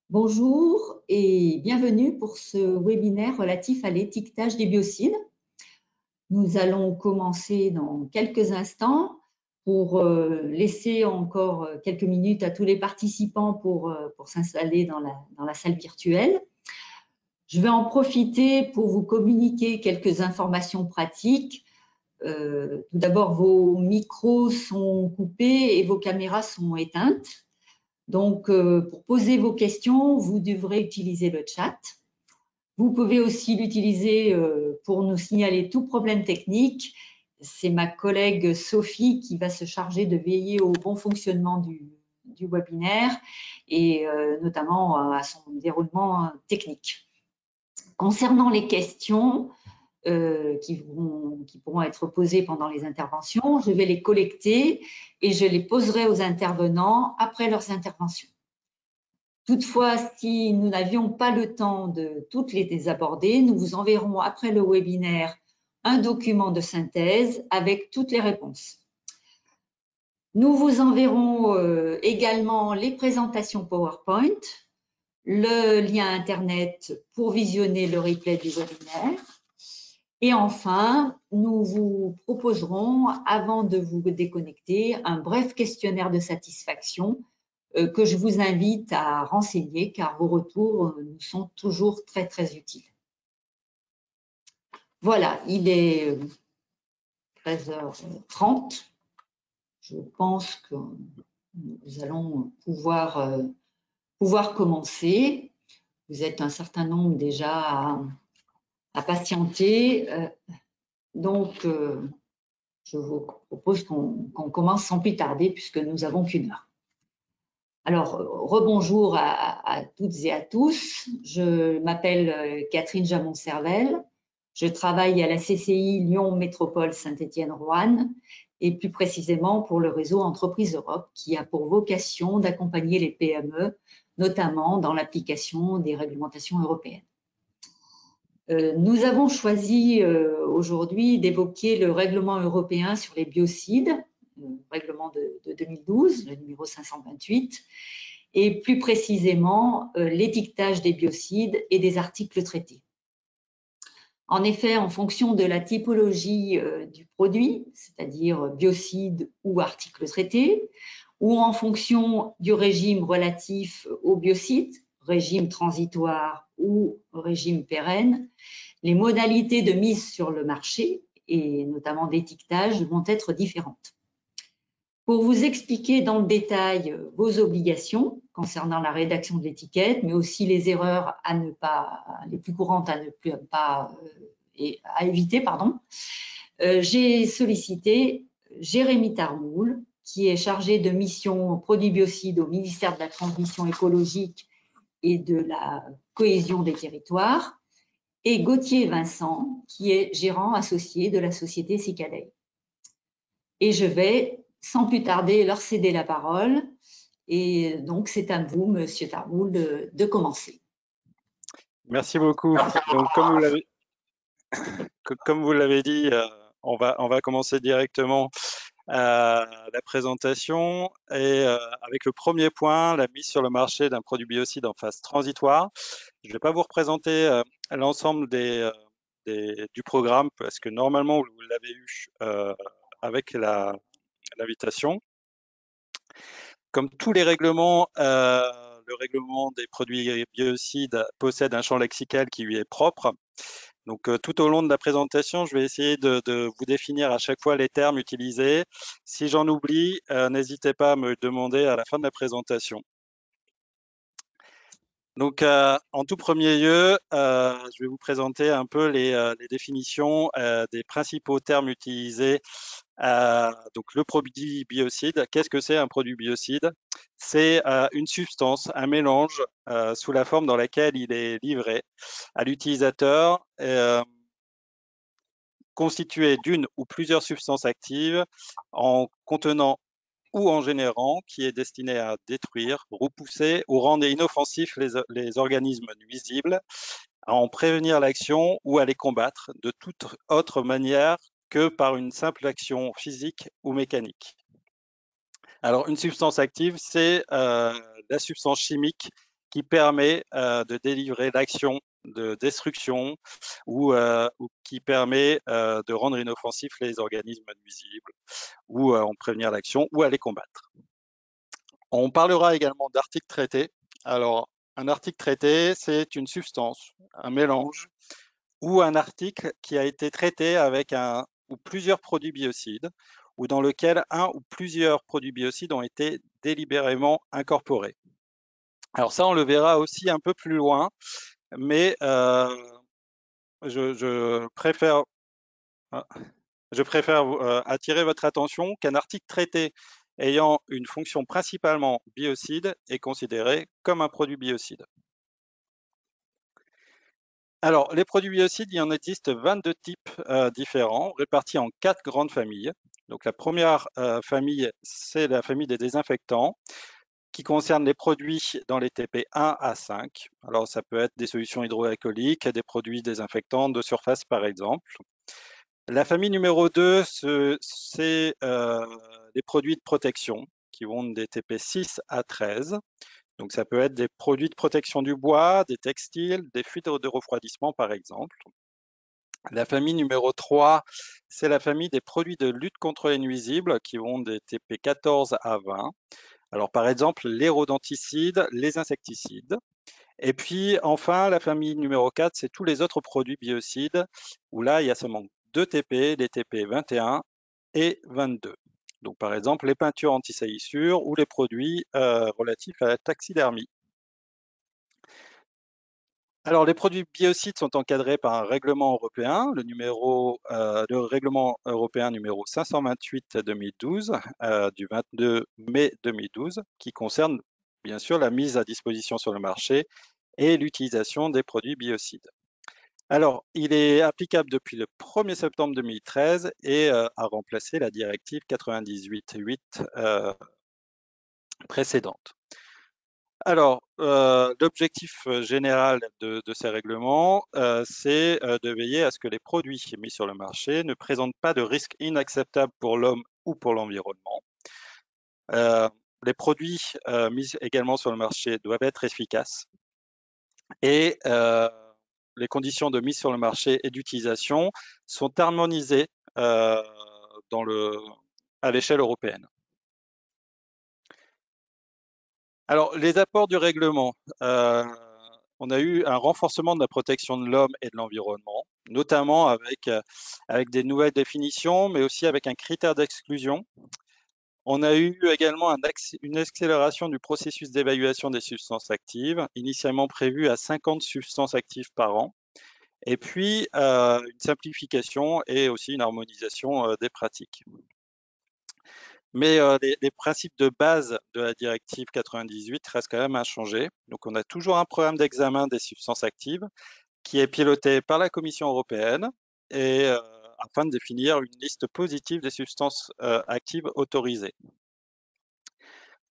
Bonjour et bienvenue pour ce webinaire relatif à l'étiquetage des biocides. Nous allons commencer dans quelques instants pour laisser encore quelques minutes à tous les participants pour s'installer dans la salle virtuelle. Je vais en profiter pour vous communiquer quelques informations pratiques. Tout d'abord, vos micros sont coupés et vos caméras sont éteintes. Donc, pour poser vos questions, vous devrez utiliser le chat. Vous pouvez aussi l'utiliser pour nous signaler tout problème technique. C'est ma collègue Sophie qui va se charger de veiller au bon fonctionnement du webinaire et notamment à son déroulement technique. Concernant les questions qui pourront être posées pendant les interventions, je vais les collecter et je les poserai aux intervenants après leurs interventions. Toutefois, si nous n'avions pas le temps de toutes les aborder, nous vous enverrons après le webinaire un document de synthèse avec toutes les réponses. Nous vous enverrons également les présentations PowerPoint, le lien Internet pour visionner le replay du webinaire. Et enfin, nous vous proposerons, avant de vous déconnecter, un bref questionnaire de satisfaction que je vous invite à renseigner car vos retours nous sont toujours très, très utiles. Voilà, il est 13h30. Je pense que nous allons pouvoir commencer. Vous êtes un certain nombre déjà à patienter. Donc, je vous propose qu'on commence sans plus tarder puisque nous n'avons qu'une heure. Alors, rebonjour à toutes et à tous. Je m'appelle Catherine Jamon-Cervelle. Je travaille à la CCI Lyon Métropole Saint-Étienne-Roanne et plus précisément pour le réseau Entreprises Europe qui a pour vocation d'accompagner les PME, notamment dans l'application des réglementations européennes. Nous avons choisi aujourd'hui d'évoquer le règlement européen sur les biocides, le règlement de 2012, le numéro 528, et plus précisément l'étiquetage des biocides et des articles traités. En effet, en fonction de la typologie du produit, c'est-à-dire biocide ou article traité, ou en fonction du régime relatif aux biocides, régime transitoire ou régime pérenne, les modalités de mise sur le marché et notamment d'étiquetage vont être différentes. Pour vous expliquer dans le détail vos obligations concernant la rédaction de l'étiquette, mais aussi les erreurs les plus courantes à éviter, j'ai sollicité Jérémy Tarmoul, qui est chargé de mission produits biocides au ministère de la Transition écologique et de la cohésion des territoires, et Gauthier Vincent, qui est gérant associé de la société Cicadey. Et je vais, sans plus tarder, leur céder la parole. Et donc, c'est à vous, Monsieur Tarmoul, de commencer. Merci beaucoup. Donc, comme vous l'avez dit, on va commencer directement la présentation et avec le premier point, la mise sur le marché d'un produit biocide en phase transitoire. Je ne vais pas vous représenter l'ensemble du programme parce que normalement, vous l'avez eu avec l'invitation. Comme tous les règlements, le règlement des produits biocides possède un champ lexical qui lui est propre. Donc, tout au long de la présentation, je vais essayer de vous définir à chaque fois les termes utilisés. Si j'en oublie, n'hésitez pas à me demander à la fin de la présentation. Donc, en tout premier lieu, je vais vous présenter un peu les définitions des principaux termes utilisés. Donc, le produit biocide, qu'est-ce que c'est un produit biocide? C'est une substance, un mélange sous la forme dans laquelle il est livré à l'utilisateur, constitué d'une ou plusieurs substances actives en contenant ou en générant, qui est destiné à détruire, repousser ou rendre inoffensifs les organismes nuisibles, à en prévenir l'action ou à les combattre de toute autre manière que par une simple action physique ou mécanique. Alors, une substance active, c'est la substance chimique qui permet de délivrer l'action de destruction ou qui permet de rendre inoffensifs les organismes nuisibles ou en prévenir l'action ou à les combattre. On parlera également d'articles traités. Alors, un article traité, c'est une substance, un mélange ou un article qui a été traité avec un ou plusieurs produits biocides ou dans lequel un ou plusieurs produits biocides ont été délibérément incorporés. Alors ça, on le verra aussi un peu plus loin, mais je préfère, attirer votre attention qu'un article traité ayant une fonction principalement biocide est considéré comme un produit biocide. Alors, les produits biocides, il y en existe 22 types différents, répartis en 4 grandes familles. Donc, la première famille, c'est la famille des désinfectants, qui concerne les produits dans les TP 1 à 5. Alors, ça peut être des solutions hydroalcooliques, des produits désinfectants de surface, par exemple. La famille numéro 2, c'est les produits de protection, qui vont des TP 6 à 13. Donc, ça peut être des produits de protection du bois, des textiles, des filtres de refroidissement, par exemple. La famille numéro 3, c'est la famille des produits de lutte contre les nuisibles qui vont des TP 14 à 20. Alors, par exemple, les rodenticides, les insecticides. Et puis, enfin, la famille numéro 4, c'est tous les autres produits biocides où là, il y a seulement 2 TP, les TP 21 et 22. Donc, par exemple, les peintures anti-salissure ou les produits relatifs à la taxidermie. Alors, les produits biocides sont encadrés par un règlement européen, le règlement européen numéro 528/2012 du 22 mai 2012, qui concerne bien sûr la mise à disposition sur le marché et l'utilisation des produits biocides. Alors, il est applicable depuis le 1er septembre 2013 et a remplacé la directive 98/8 précédente. Alors, l'objectif général de ces règlements, c'est de veiller à ce que les produits mis sur le marché ne présentent pas de risques inacceptables pour l'homme ou pour l'environnement. Les produits mis également sur le marché doivent être efficaces et les conditions de mise sur le marché et d'utilisation sont harmonisées à l'échelle européenne. Alors, les apports du règlement. On a eu un renforcement de la protection de l'homme et de l'environnement, notamment avec des nouvelles définitions, mais aussi avec un critère d'exclusion. On a eu également une accélération du processus d'évaluation des substances actives, initialement prévu à 50 substances actives par an, et puis une simplification et aussi une harmonisation des pratiques. Mais les principes de base de la directive 98 restent quand même inchangés. Donc, on a toujours un programme d'examen des substances actives qui est piloté par la Commission européenne et afin de définir une liste positive des substances actives autorisées.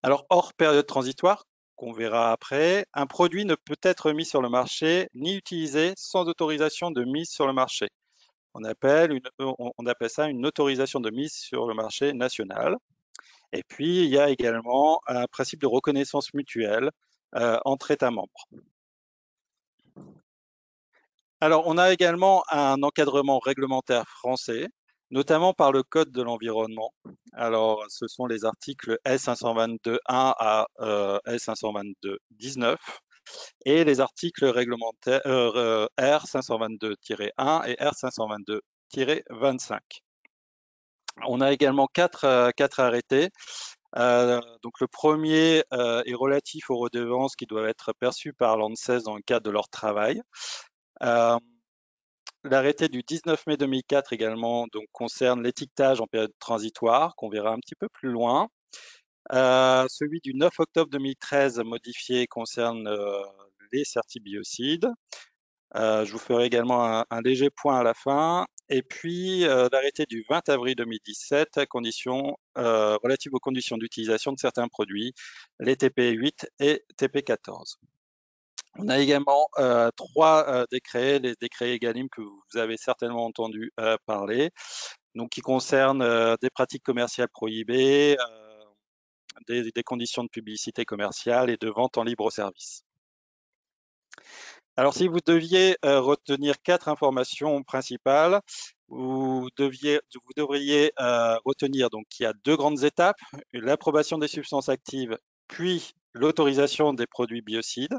Alors, hors période transitoire, qu'on verra après, un produit ne peut être mis sur le marché ni utilisé sans autorisation de mise sur le marché. On appelle ça une autorisation de mise sur le marché national. Et puis, il y a également un principe de reconnaissance mutuelle entre États membres. Alors, on a également un encadrement réglementaire français, notamment par le Code de l'environnement. Alors, ce sont les articles S522.1 à S522.19 et les articles réglementaires R522-1 et R522-25. On a également quatre arrêtés. Donc le premier est relatif aux redevances qui doivent être perçues par l'ANSES dans le cadre de leur travail. L'arrêté du 19 mai 2004 également donc, concerne l'étiquetage en période transitoire, qu'on verra un petit peu plus loin. Celui du 9 octobre 2013 modifié concerne les certibiocides. Je vous ferai également un léger point à la fin. Et puis, l'arrêté du 20 avril 2017, relative aux conditions d'utilisation de certains produits, les TP8 et TP14. On a également 3 décrets, les décrets EGalim que vous avez certainement entendu parler, donc qui concernent des pratiques commerciales prohibées, des conditions de publicité commerciale et de vente en libre service. Alors, si vous deviez retenir 4 informations principales, vous devriez retenir donc qu'il y a 2 grandes étapes, l'approbation des substances actives, puis l'autorisation des produits biocides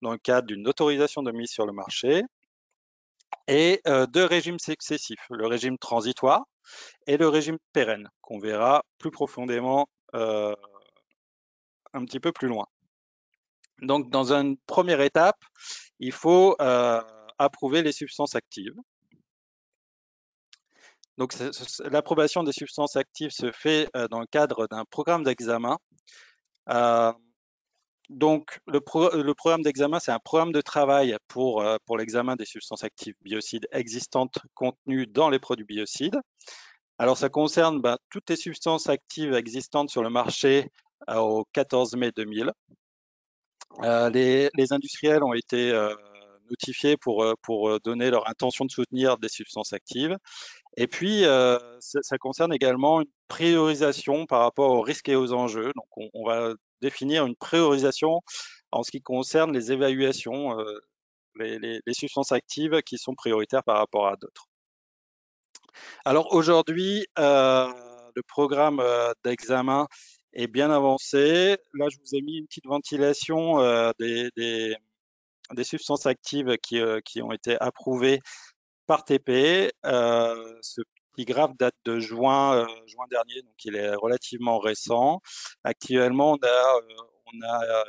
dans le cadre d'une autorisation de mise sur le marché, et 2 régimes successifs, le régime transitoire et le régime pérenne, qu'on verra plus profondément un petit peu plus loin. Donc, dans une première étape, il faut approuver les substances actives. Donc, l'approbation des substances actives se fait dans le cadre d'un programme d'examen. Donc, le programme d'examen, c'est un programme de travail pour l'examen des substances actives biocides existantes contenues dans les produits biocides. Alors, ça concerne toutes les substances actives existantes sur le marché au 14 mai 2000. Les industriels ont été notifiés pour donner leur intention de soutenir des substances actives. Et puis, ça concerne également une priorisation par rapport aux risques et aux enjeux. Donc, on va définir une priorisation en ce qui concerne les évaluations, les substances actives qui sont prioritaires par rapport à d'autres. Alors aujourd'hui, le programme d'examen est bien avancé. Là, je vous ai mis une petite ventilation des substances actives qui ont été approuvées par TP. Ce petit graphe date de juin dernier, donc il est relativement récent. Actuellement, on a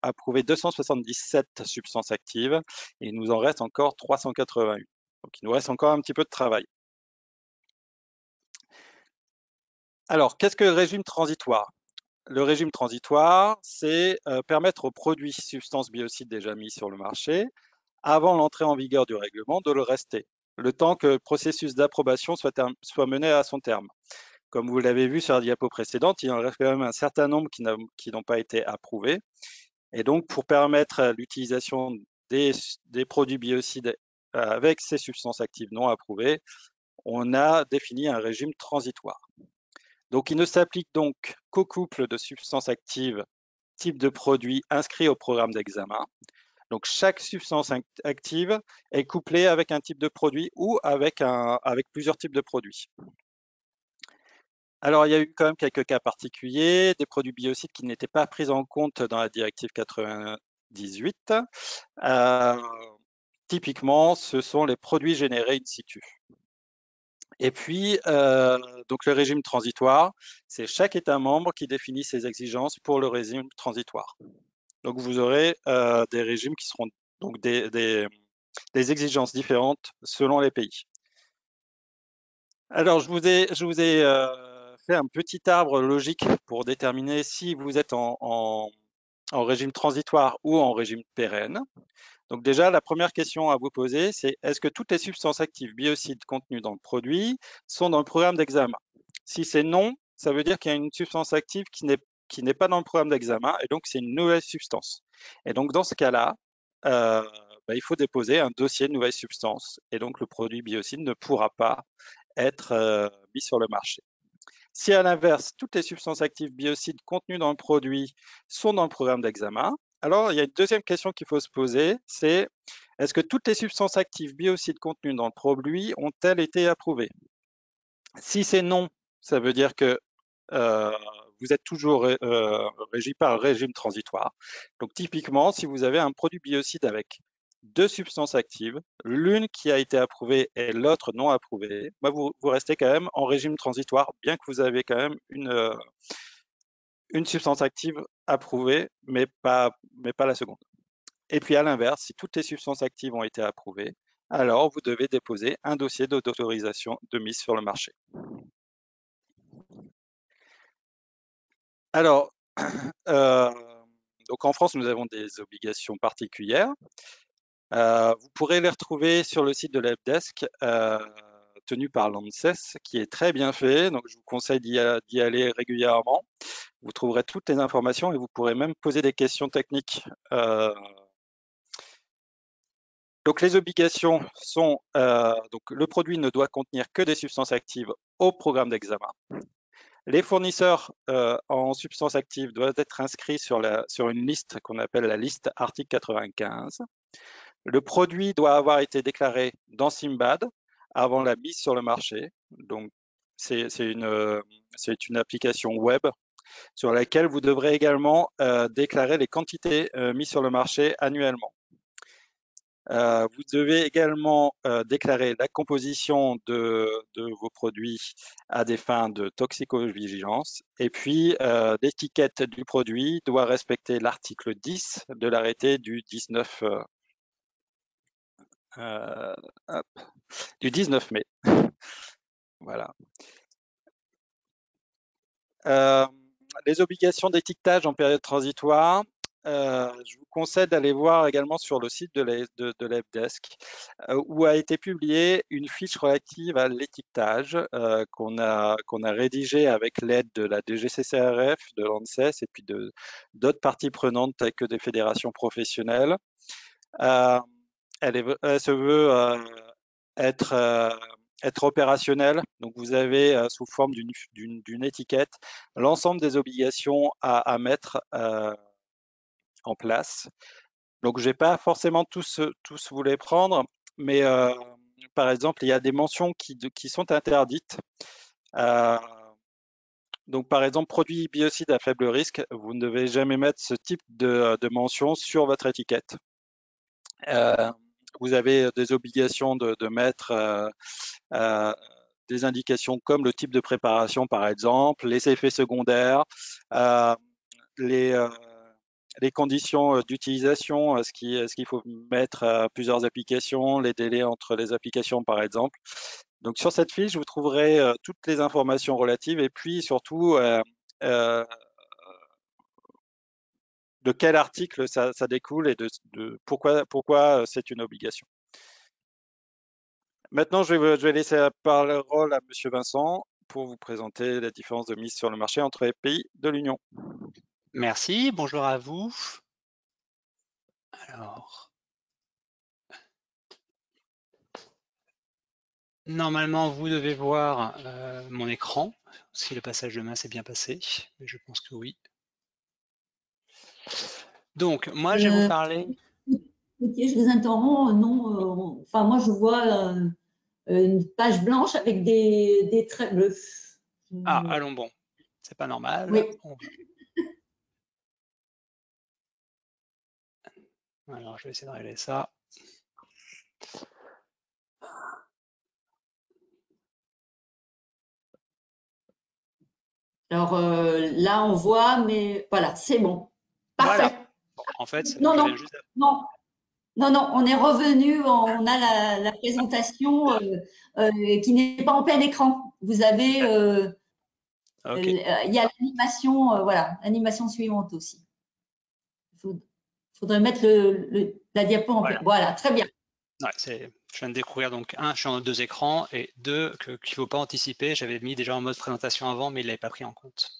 approuvé 277 substances actives et il nous en reste encore 381. Donc il nous reste encore un petit peu de travail. Alors, qu'est-ce que le régime transitoire? Le régime transitoire, c'est permettre aux produits substances biocides déjà mis sur le marché, avant l'entrée en vigueur du règlement, de le rester, le temps que le processus d'approbation soit mené à son terme. Comme vous l'avez vu sur la diapo précédente, il en reste quand même un certain nombre qui n'ont pas été approuvés. Et donc, pour permettre l'utilisation des produits biocides avec ces substances actives non approuvées, on a défini un régime transitoire. Donc, il ne s'applique donc qu'aux couples de substances actives type de produit inscrit au programme d'examen. Donc, chaque substance active est couplée avec un type de produit ou avec plusieurs types de produits. Alors, il y a eu quand même quelques cas particuliers, des produits biocides qui n'étaient pas pris en compte dans la directive 98. Typiquement, ce sont les produits générés in situ. Et puis, donc le régime transitoire, c'est chaque État membre qui définit ses exigences pour le régime transitoire. Donc, vous aurez des régimes qui seront donc des exigences différentes selon les pays. Alors, je vous ai fait un petit arbre logique pour déterminer si vous êtes en régime transitoire ou en régime pérenne. Donc déjà, la première question à vous poser, c'est est-ce que toutes les substances actives biocides contenues dans le produit sont dans le programme d'examen? Si c'est non, ça veut dire qu'il y a une substance active qui n'est pas dans le programme d'examen et donc c'est une nouvelle substance. Et donc dans ce cas-là, il faut déposer un dossier de nouvelle substance et donc le produit biocide ne pourra pas être mis sur le marché. Si à l'inverse, toutes les substances actives biocides contenues dans le produit sont dans le programme d'examen, alors il y a une deuxième question qu'il faut se poser, c'est est-ce que toutes les substances actives biocides contenues dans le produit ont-elles été approuvées? Si c'est non, ça veut dire que vous êtes toujours régi par le régime transitoire. Donc typiquement, si vous avez un produit biocide avec deux substances actives, l'une qui a été approuvée et l'autre non approuvée, vous restez quand même en régime transitoire, bien que vous avez quand même une substance active approuvée, mais pas la seconde. Et puis à l'inverse, si toutes les substances actives ont été approuvées, alors vous devez déposer un dossier d'autorisation de mise sur le marché. Alors, donc en France, nous avons des obligations particulières. Vous pourrez les retrouver sur le site de l'helpdesk tenu par l'ANSES, qui est très bien fait. Donc, je vous conseille d'y aller régulièrement. Vous trouverez toutes les informations et vous pourrez même poser des questions techniques. Donc, les obligations sont donc le produit ne doit contenir que des substances actives au programme d'examen. Les fournisseurs en substances actives doivent être inscrits sur une liste qu'on appelle la liste article 95. Le produit doit avoir été déclaré dans Simbad avant la mise sur le marché. Donc, c'est une application web sur laquelle vous devrez également déclarer les quantités mises sur le marché annuellement. Vous devez également déclarer la composition de vos produits à des fins de toxicovigilance. Et puis, l'étiquette du produit doit respecter l'article 10 de l'arrêté du 19, du 19 mai. Voilà. Les obligations d'étiquetage en période transitoire, je vous conseille d'aller voir également sur le site de l'Helpdesk où a été publiée une fiche relative à l'étiquetage qu'on a rédigée avec l'aide de la DGCCRF, de l'ANSES et puis d'autres parties prenantes telles que des fédérations professionnelles. Elle se veut être opérationnelle. Donc, vous avez sous forme d'une étiquette l'ensemble des obligations à mettre en place. Donc, je ne vais pas forcément tous vous les prendre, mais par exemple, il y a des mentions qui sont interdites. Donc, par exemple, produits biocides à faible risque, vous ne devez jamais mettre ce type de mention sur votre étiquette. Vous avez des obligations de mettre des indications comme le type de préparation, par exemple, les effets secondaires, les conditions d'utilisation, est-ce qu'il faut mettre plusieurs applications, les délais entre les applications, par exemple. Donc, sur cette fiche, vous trouverez toutes les informations relatives et puis surtout de quel article ça découle et de pourquoi c'est une obligation. Maintenant, je vais laisser la parole à Monsieur Vincent pour vous présenter la différence de mise sur le marché entre les pays de l'Union. Merci, bonjour à vous. Alors, normalement, vous devez voir mon écran, si le passage de main s'est bien passé, mais je pense que oui. Donc, moi, je vais vous parler. Ok, je vous interromps. Non, enfin, moi, je vois une page blanche avec des traits bleus. Ah, allons bon, c'est pas normal. Oui. Alors, je vais essayer de régler ça. Alors là, on voit, mais voilà, c'est bon. Parfait. Voilà. Bon, en fait, Non, je non, viens juste non, non, non, on est revenu, on a la présentation qui n'est pas en plein écran. Vous avez, okay. il y a l'animation, voilà, l'animation suivante aussi. Il faudrait mettre la diapo en plein. Voilà, très bien. Ouais, je viens de découvrir donc je suis en 2 écrans et 2 qu'il ne faut pas anticiper. J'avais mis déjà en mode présentation avant, mais il ne l'avait pas pris en compte.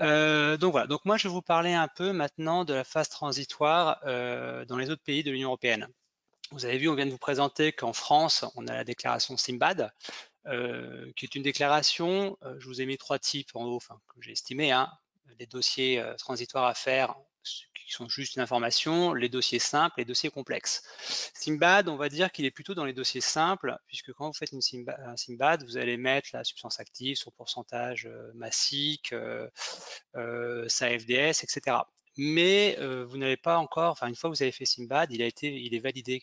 Donc voilà, donc moi je vais vous parler un peu maintenant de la phase transitoire dans les autres pays de l'Union européenne. Vous avez vu, on vient de vous présenter qu'en France, on a la déclaration Simbad, qui est une déclaration, je vous ai mis 3 types en haut, enfin, que j'ai estimé, hein, les dossiers transitoires à faire, qui sont juste une information, les dossiers simples, les dossiers complexes. Simbad, on va dire qu'il est plutôt dans les dossiers simples, puisque quand vous faites un Simbad, vous allez mettre la substance active, son pourcentage massique, sa FDS, etc. Mais vous n'avez pas encore, enfin une fois que vous avez fait Simbad, il est validé,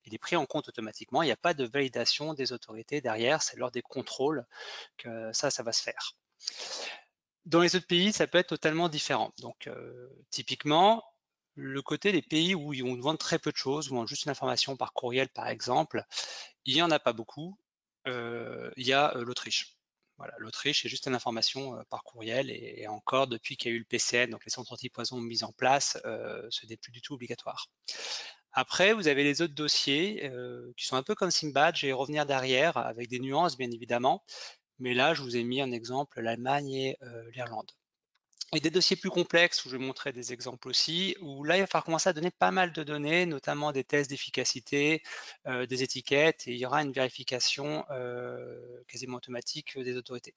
il est pris en compte automatiquement. Il n'y a pas de validation des autorités derrière, c'est lors des contrôles que ça va se faire. Dans les autres pays, ça peut être totalement différent. Donc typiquement, le côté des pays où on vend très peu de choses, où on a juste une information par courriel par exemple, il n'y en a pas beaucoup. Il y a l'Autriche. Voilà, l'Autriche, c'est juste une information par courriel et encore depuis qu'il y a eu le PCN, donc les centres anti-poison mis en place, ce n'est plus du tout obligatoire. Après, vous avez les autres dossiers qui sont un peu comme Simbad, je vais y revenir derrière avec des nuances bien évidemment, mais là je vous ai mis un exemple, l'Allemagne et l'Irlande. Et des dossiers plus complexes, où je vais montrer des exemples aussi, où là, il va falloir commencer à donner pas mal de données, notamment des tests d'efficacité, des étiquettes, et il y aura une vérification quasiment automatique des autorités.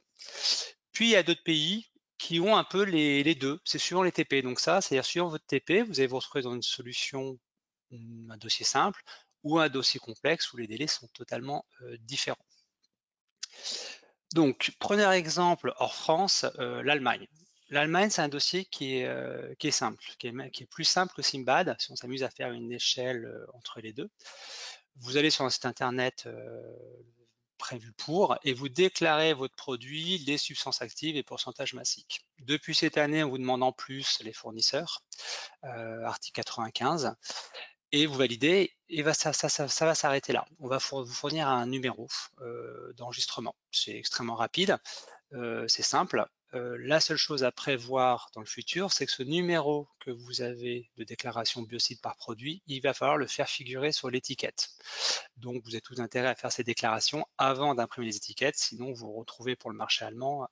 Puis, il y a d'autres pays qui ont un peu les deux, c'est suivant les TP. Donc ça, c'est-à-dire suivant votre TP, vous allez vous retrouver dans une solution un dossier simple ou un dossier complexe où les délais sont totalement différents. Donc, premier exemple hors France, l'Allemagne. L'Allemagne, c'est un dossier qui est simple, qui est plus simple que Simbad, si on s'amuse à faire une échelle entre les deux. Vous allez sur un site internet prévu pour, et vous déclarez votre produit, les substances actives et pourcentage massique. Depuis cette année, on vous demande en plus les fournisseurs, article 95, et vous validez, et ça va s'arrêter là. On va vous fournir un numéro d'enregistrement. C'est extrêmement rapide, c'est simple. La seule chose à prévoir dans le futur, c'est que ce numéro que vous avez de déclaration biocide par produit, il va falloir le faire figurer sur l'étiquette. Donc, vous avez tout intérêt à faire ces déclarations avant d'imprimer les étiquettes, sinon vous vous retrouvez pour le marché allemand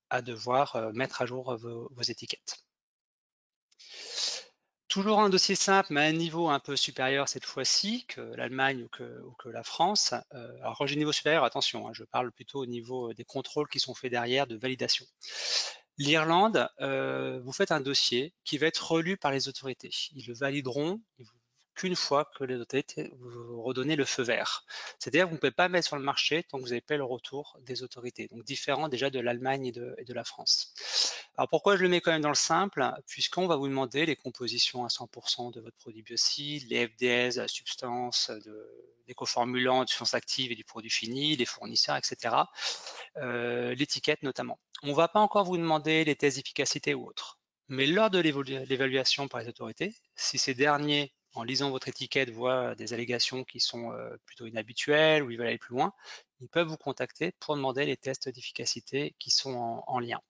à devoir mettre à jour vos étiquettes. Toujours un dossier simple, mais à un niveau un peu supérieur cette fois-ci que l'Allemagne ou que la France. Alors quand j'ai niveau supérieur, attention, hein, je parle plutôt au niveau des contrôles qui sont faits derrière de validation. L'Irlande, vous faites un dossier qui va être relu par les autorités. Ils le valideront qu'une fois que les autorités vous redonnez le feu vert. C'est-à-dire que vous ne pouvez pas mettre sur le marché tant que vous n'avez pas le retour des autorités. Donc différent déjà de l'Allemagne et de la France. Alors pourquoi je le mets quand même dans le simple? Puisqu'on va vous demander les compositions à 100% de votre produit biocide, les FDS, la substance, des coformulants, de substances actives et du produit fini, les fournisseurs, etc. L'étiquette notamment. On ne va pas encore vous demander les tests d'efficacité ou autres. Mais lors de l'évaluation par les autorités, si ces derniers, en lisant votre étiquette, voient des allégations qui sont plutôt inhabituelles ou ils veulent aller plus loin, ils peuvent vous contacter pour demander les tests d'efficacité qui sont en lien.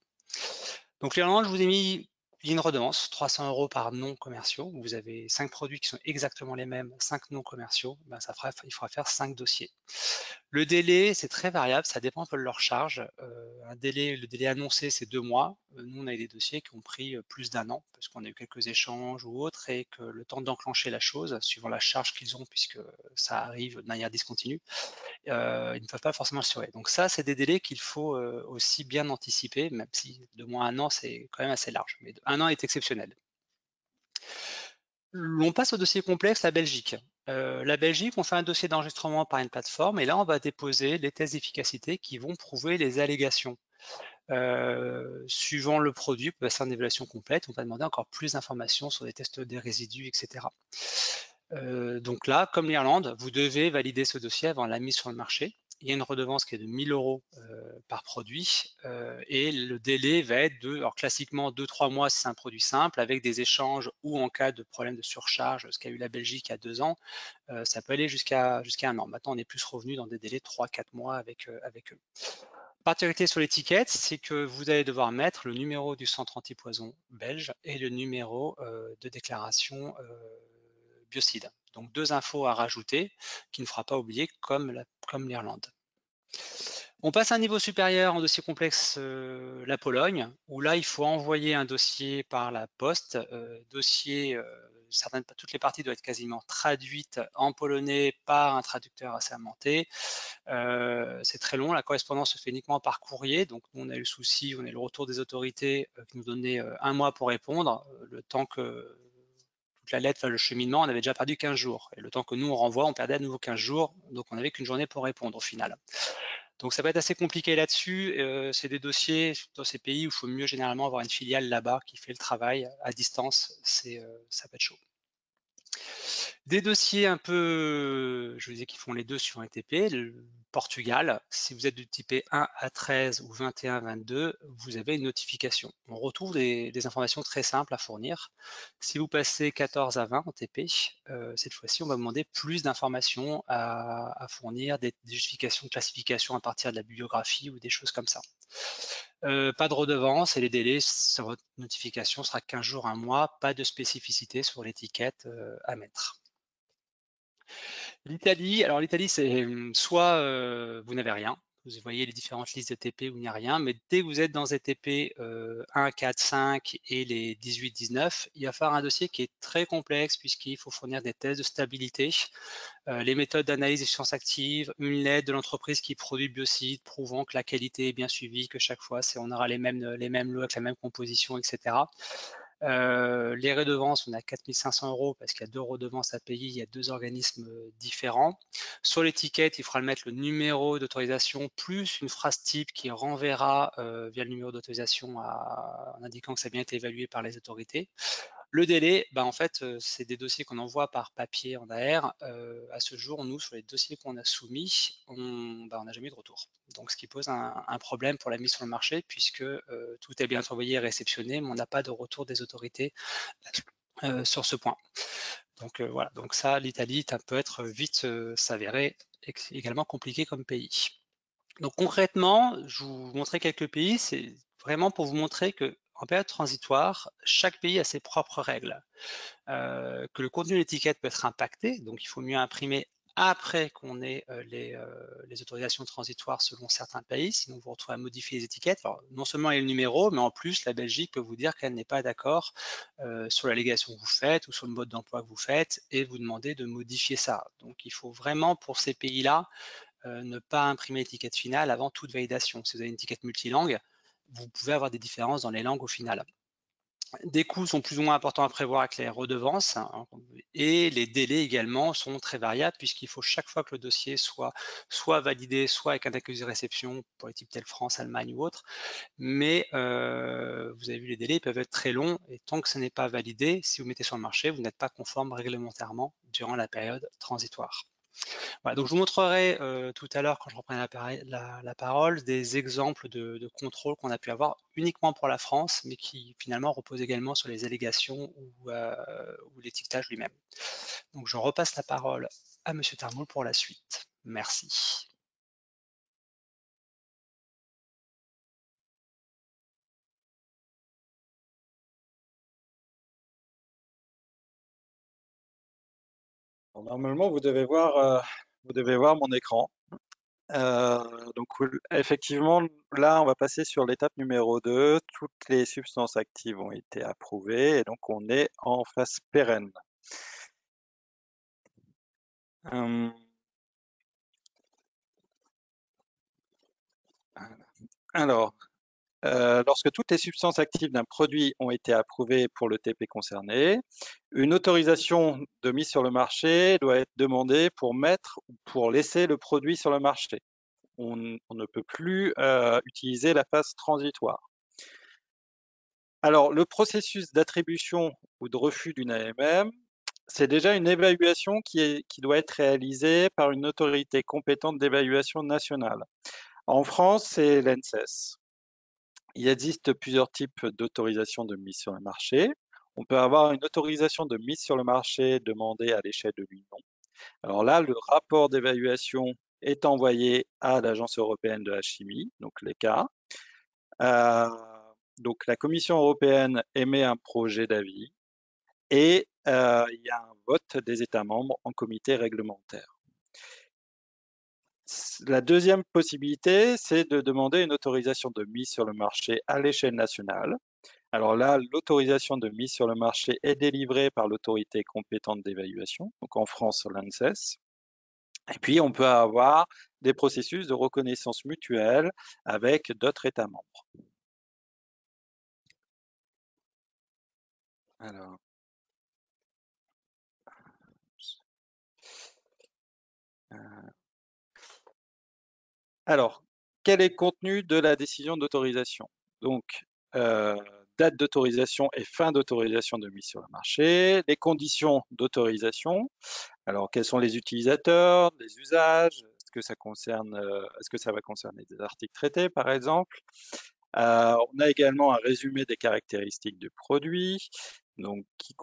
Donc l'Irlande, je vous ai mis une redevance, 300 € par non commerciaux. Vous avez 5 produits qui sont exactement les mêmes, 5 non commerciaux, ben il faudra faire 5 dossiers. Le délai, c'est très variable, ça dépend un peu de leur charge. Le délai annoncé, c'est 2 mois. Nous, on a eu des dossiers qui ont pris plus d'1 an, parce qu'on a eu quelques échanges ou autres, et que le temps d'enclencher la chose, suivant la charge qu'ils ont, puisque ça arrive de manière discontinue, ils ne peuvent pas forcément le surveiller. Donc ça, c'est des délais qu'il faut aussi bien anticiper, même si 2 mois, 1 an, c'est quand même assez large. Mais 1 an est exceptionnel. On passe au dossier complexe, la Belgique. La Belgique, on fait un dossier d'enregistrement par une plateforme et là, on va déposer les tests d'efficacité qui vont prouver les allégations. Suivant le produit, on peut faire une évaluation complète, on va demander encore plus d'informations sur les tests des résidus, etc. Donc là, comme l'Irlande, vous devez valider ce dossier avant la mise sur le marché. Il y a une redevance qui est de 1 000 € par produit et le délai va être alors classiquement 2-3 mois si c'est un produit simple avec des échanges ou en cas de problème de surcharge, ce qu'a eu la Belgique il y a 2 ans, ça peut aller jusqu'à 1 an. Maintenant, on est plus revenu dans des délais de 3-4 mois avec eux. Particularité sur l'étiquette, c'est que vous allez devoir mettre le numéro du centre antipoison belge et le numéro de déclaration biocide. Donc 2 infos à rajouter qui ne fera pas oublier comme l'Irlande. On passe à un niveau supérieur en dossier complexe, la Pologne, où là il faut envoyer un dossier par la poste, toutes les parties doivent être quasiment traduites en polonais par un traducteur assermenté. C'est très long, la correspondance se fait uniquement par courrier, donc nous on a eu le souci, on a eu le retour des autorités qui nous donnaient 1 mois pour répondre, le temps que toute la lettre, le cheminement, on avait déjà perdu 15 jours. Et le temps que nous, on renvoie, on perdait à nouveau 15 jours. Donc, on n'avait qu'une journée pour répondre au final. Donc, ça va être assez compliqué là-dessus. C'est des dossiers dans ces pays où il faut mieux généralement avoir une filiale là-bas qui fait le travail à distance. Ça peut être chaud. Des dossiers un peu, je vous disais qu'ils font les deux sur un TP. Le Portugal, si vous êtes du type 1 à 13 ou 21 à 22, vous avez une notification. On retrouve des informations très simples à fournir. Si vous passez 14 à 20 en TP, cette fois-ci, on va vous demander plus d'informations à fournir, des justifications de classification à partir de la bibliographie ou des choses comme ça. Pas de redevance et les délais sur votre notification sera 15 jours, 1 mois, pas de spécificité sur l'étiquette à mettre. L'Italie, alors l'Italie, c'est soit vous n'avez rien, vous voyez les différentes listes de TP où il n'y a rien, mais dès que vous êtes dans les TP 1, 4, 5 et les 18, 19, il va falloir un dossier qui est très complexe puisqu'il faut fournir des tests de stabilité, les méthodes d'analyse des substances actives, une lettre de l'entreprise qui produit le biocide prouvant que la qualité est bien suivie, que chaque fois on aura les mêmes lots avec la même composition, etc. Les redevances, on a 4 500 € parce qu'il y a 2 redevances à payer, il y a 2 organismes différents. Sur l'étiquette, il faudra mettre le numéro d'autorisation plus une phrase type qui renverra via le numéro d'autorisation en indiquant que ça a bien été évalué par les autorités. Le délai, en fait, c'est des dossiers qu'on envoie par papier en AR. À ce jour, nous, sur les dossiers qu'on a soumis, on n'a jamais eu de retour. Donc, ce qui pose un problème pour la mise sur le marché, puisque tout est bien envoyé et réceptionné, mais on n'a pas de retour des autorités sur ce point. Donc voilà, donc ça, l'Italie peut être vite s'avérer également compliqué comme pays. Donc concrètement, je vous montrer quelques pays, c'est vraiment pour vous montrer que en période transitoire, chaque pays a ses propres règles. Que le contenu de l'étiquette peut être impacté, donc il faut mieux imprimer après qu'on ait les autorisations transitoires selon certains pays, sinon vous vous retrouvez à modifier les étiquettes. Alors, non seulement il y a le numéro, mais en plus la Belgique peut vous dire qu'elle n'est pas d'accord sur l'allégation que vous faites ou sur le mode d'emploi que vous faites et vous demander de modifier ça. Donc il faut vraiment pour ces pays-là ne pas imprimer l'étiquette finale avant toute validation. Si vous avez une étiquette multilangue, vous pouvez avoir des différences dans les langues au final. Des coûts sont plus ou moins importants à prévoir avec les redevances et les délais également sont très variables puisqu'il faut chaque fois que le dossier soit validé, soit avec un accusé de réception pour les types tels France, Allemagne ou autres. Mais vous avez vu, les délais peuvent être très longs et tant que ce n'est pas validé, si vous mettez sur le marché, vous n'êtes pas conforme réglementairement durant la période transitoire. Voilà, donc je vous montrerai tout à l'heure, quand je reprends la parole, des exemples de contrôles qu'on a pu avoir uniquement pour la France, mais qui finalement reposent également sur les allégations ou l'étiquetage lui-même. Donc je repasse la parole à Monsieur Tarmoul pour la suite. Merci. Bon, normalement, vous devez voir mon écran. Donc effectivement, là, on va passer sur l'étape numéro 2. Toutes les substances actives ont été approuvées et donc on est en phase pérenne. Alors, lorsque toutes les substances actives d'un produit ont été approuvées pour le TP concerné, une autorisation de mise sur le marché doit être demandée pour mettre ou pour laisser le produit sur le marché. On ne peut plus utiliser la phase transitoire. Alors, le processus d'attribution ou de refus d'une AMM, c'est déjà une évaluation qui doit être réalisée par une autorité compétente d'évaluation nationale. En France, c'est l'ANSES. Il existe plusieurs types d'autorisation de mise sur le marché. On peut avoir une autorisation de mise sur le marché demandée à l'échelle de l'Union. Alors là, le rapport d'évaluation est envoyé à l'Agence européenne de la chimie, donc l'ECHA. Donc la Commission européenne émet un projet d'avis et il y a un vote des États membres en comité réglementaire. La deuxième possibilité, c'est de demander une autorisation de mise sur le marché à l'échelle nationale. Alors là, l'autorisation de mise sur le marché est délivrée par l'autorité compétente d'évaluation, donc en France, l'ANSES. Et puis, on peut avoir des processus de reconnaissance mutuelle avec d'autres États membres. Alors, quel est le contenu de la décision d'autorisation? Donc, date d'autorisation et fin d'autorisation de mise sur le marché, les conditions d'autorisation. Alors, quels sont les utilisateurs, les usages? Est-ce que ça va concerner des articles traités, par exemple? On a également un résumé des caractéristiques du produit, donc qui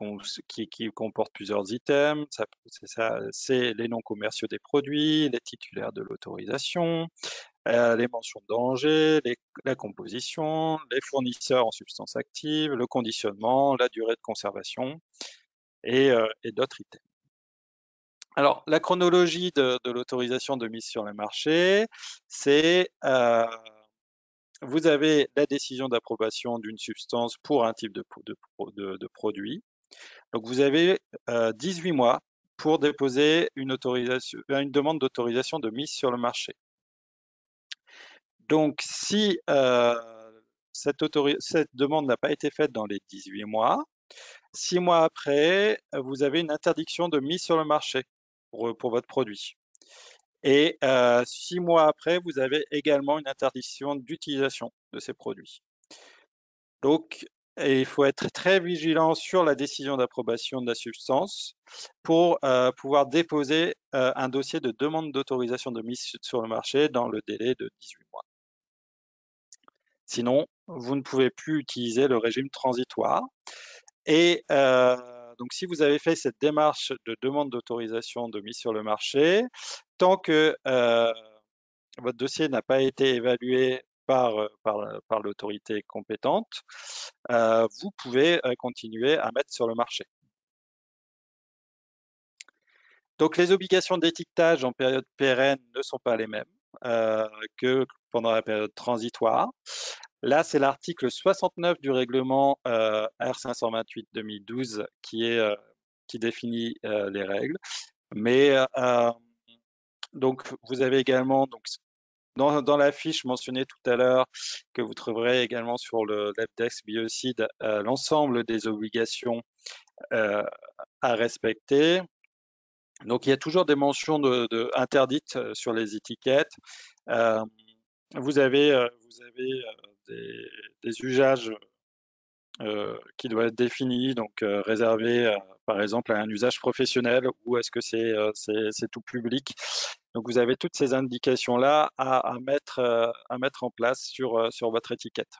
comporte plusieurs items. C'est les noms commerciaux des produits, les titulaires de l'autorisation, les mentions de danger, la composition, les fournisseurs en substances actives, le conditionnement, la durée de conservation et d'autres items. Alors, la chronologie de l'autorisation de mise sur le marché, c'est vous avez la décision d'approbation d'une substance pour un type de produit. Donc, vous avez 18 mois pour déposer une demande d'autorisation de mise sur le marché. Donc, si cette demande n'a pas été faite dans les 18 mois, 6 mois après, vous avez une interdiction de mise sur le marché pour votre produit. Et 6 mois après, vous avez également une interdiction d'utilisation de ces produits. Donc, il faut être très vigilant sur la décision d'approbation de la substance pour pouvoir déposer un dossier de demande d'autorisation de mise sur le marché dans le délai de 18 mois. Sinon, vous ne pouvez plus utiliser le régime transitoire. Et donc, si vous avez fait cette démarche de demande d'autorisation de mise sur le marché, tant que votre dossier n'a pas été évalué par l'autorité compétente, vous pouvez continuer à mettre sur le marché. Donc, les obligations d'étiquetage en période pérenne ne sont pas les mêmes que pendant la période transitoire. Là, c'est l'article 69 du règlement R528-2012 qui définit les règles. Mais donc, vous avez également dans la fiche mentionnée tout à l'heure, que vous trouverez également sur le LabDex biocide, l'ensemble des obligations à respecter. Donc, il y a toujours des mentions interdites sur les étiquettes. Vous avez des usages qui doivent être définis, donc réservés par exemple à un usage professionnel ou est-ce que c'est tout public. Donc vous avez toutes ces indications-là à mettre en place sur votre étiquette.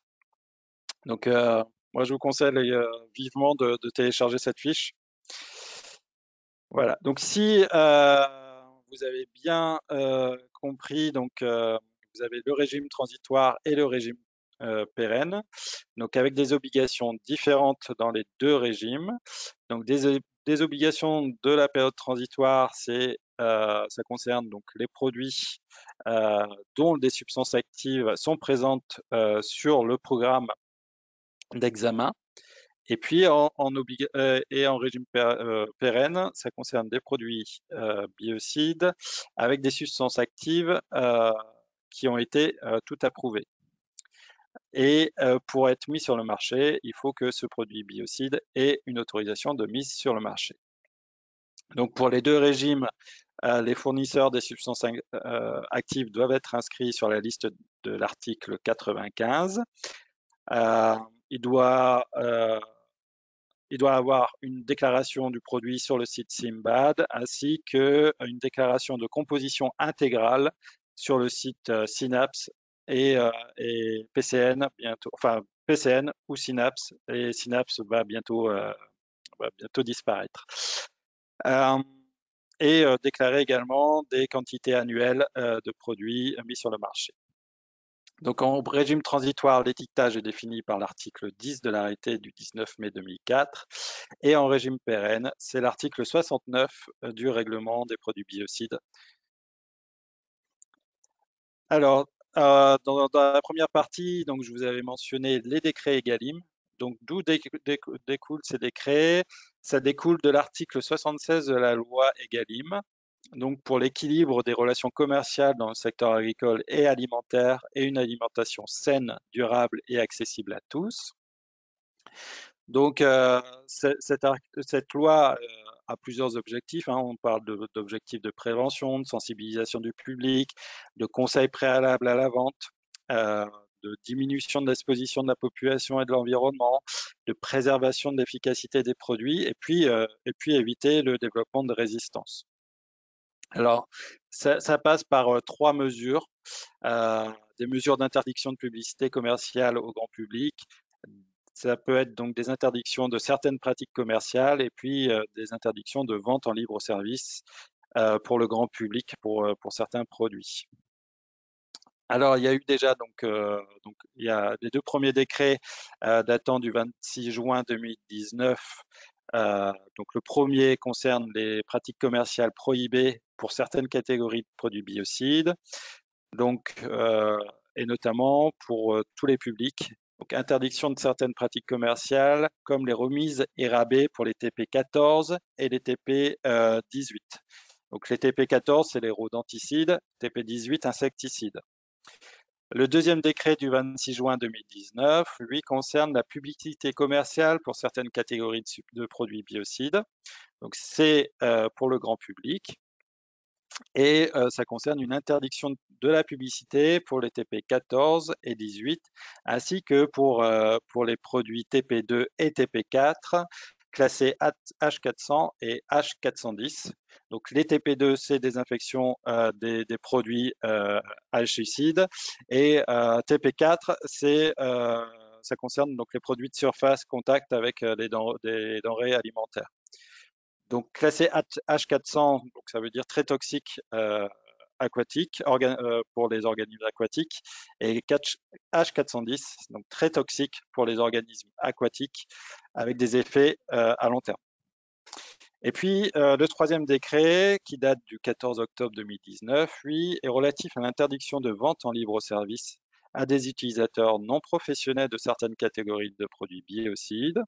Donc moi je vous conseille vivement de télécharger cette fiche. Voilà, donc si vous avez bien compris, donc vous avez le régime transitoire et le régime pérenne, donc avec des obligations différentes dans les deux régimes. Donc des obligations de la période transitoire, ça concerne donc les produits dont des substances actives sont présentes sur le programme d'examen. Et puis en régime pérenne, ça concerne des produits biocides avec des substances actives qui ont été tout approuvées. Et pour être mis sur le marché, il faut que ce produit biocide ait une autorisation de mise sur le marché. Donc pour les deux régimes, les fournisseurs des substances actives doivent être inscrits sur la liste de l'article 95. Il doit avoir une déclaration du produit sur le site SIMBAD ainsi qu'une déclaration de composition intégrale sur le site Synapse et PCN bientôt, enfin PCN ou Synapse, et Synapse va bientôt disparaître. Et déclarer également des quantités annuelles de produits mis sur le marché. Donc en régime transitoire, l'étiquetage est défini par l'article 10 de l'arrêté du 19 mai 2004 et en régime pérenne, c'est l'article 69 du règlement des produits biocides. Alors, dans la première partie, donc, je vous avais mentionné les décrets EGalim. Donc, d'où découlent ces décrets? Ça découle de l'article 76 de la loi EGalim. Donc, pour l'équilibre des relations commerciales dans le secteur agricole et alimentaire et une alimentation saine, durable et accessible à tous. Donc, cette loi a plusieurs objectifs. On parle d'objectifs de prévention, de sensibilisation du public, de conseils préalables à la vente, de diminution de l'exposition de la population et de l'environnement, de préservation de l'efficacité des produits et puis éviter le développement de résistance. Alors, ça passe par trois mesures. Des mesures d'interdiction de publicité commerciale au grand public. Ça peut être donc des interdictions de certaines pratiques commerciales et puis des interdictions de vente en libre service pour le grand public pour certains produits. Alors, il y a eu déjà donc il y a les deux premiers décrets datant du 26 juin 2019. Donc, le premier concerne les pratiques commerciales prohibées pour certaines catégories de produits biocides, donc, et notamment pour tous les publics. Donc, interdiction de certaines pratiques commerciales comme les remises et rabais pour les TP 14 et les TP 18. Donc, les TP 14, c'est les rodenticides, TP 18, insecticides. Le deuxième décret du 26 juin 2019, lui, concerne la publicité commerciale pour certaines catégories de produits biocides. Donc, c'est pour le grand public. Et ça concerne une interdiction de la publicité pour les TP 14 et 18, ainsi que pour les produits TP2 et TP4, classés H400 et H410. Donc les TP2, c'est des infections des produits algicides, et TP4, ça concerne donc les produits de surface contact avec des denrées alimentaires. Donc classé H400, donc ça veut dire très toxique aquatique pour les organismes aquatiques, et H410, donc très toxique pour les organismes aquatiques avec des effets à long terme. Et puis le troisième décret, qui date du 14 octobre 2019, lui, est relatif à l'interdiction de vente en libre service à des utilisateurs non professionnels de certaines catégories de produits biocides.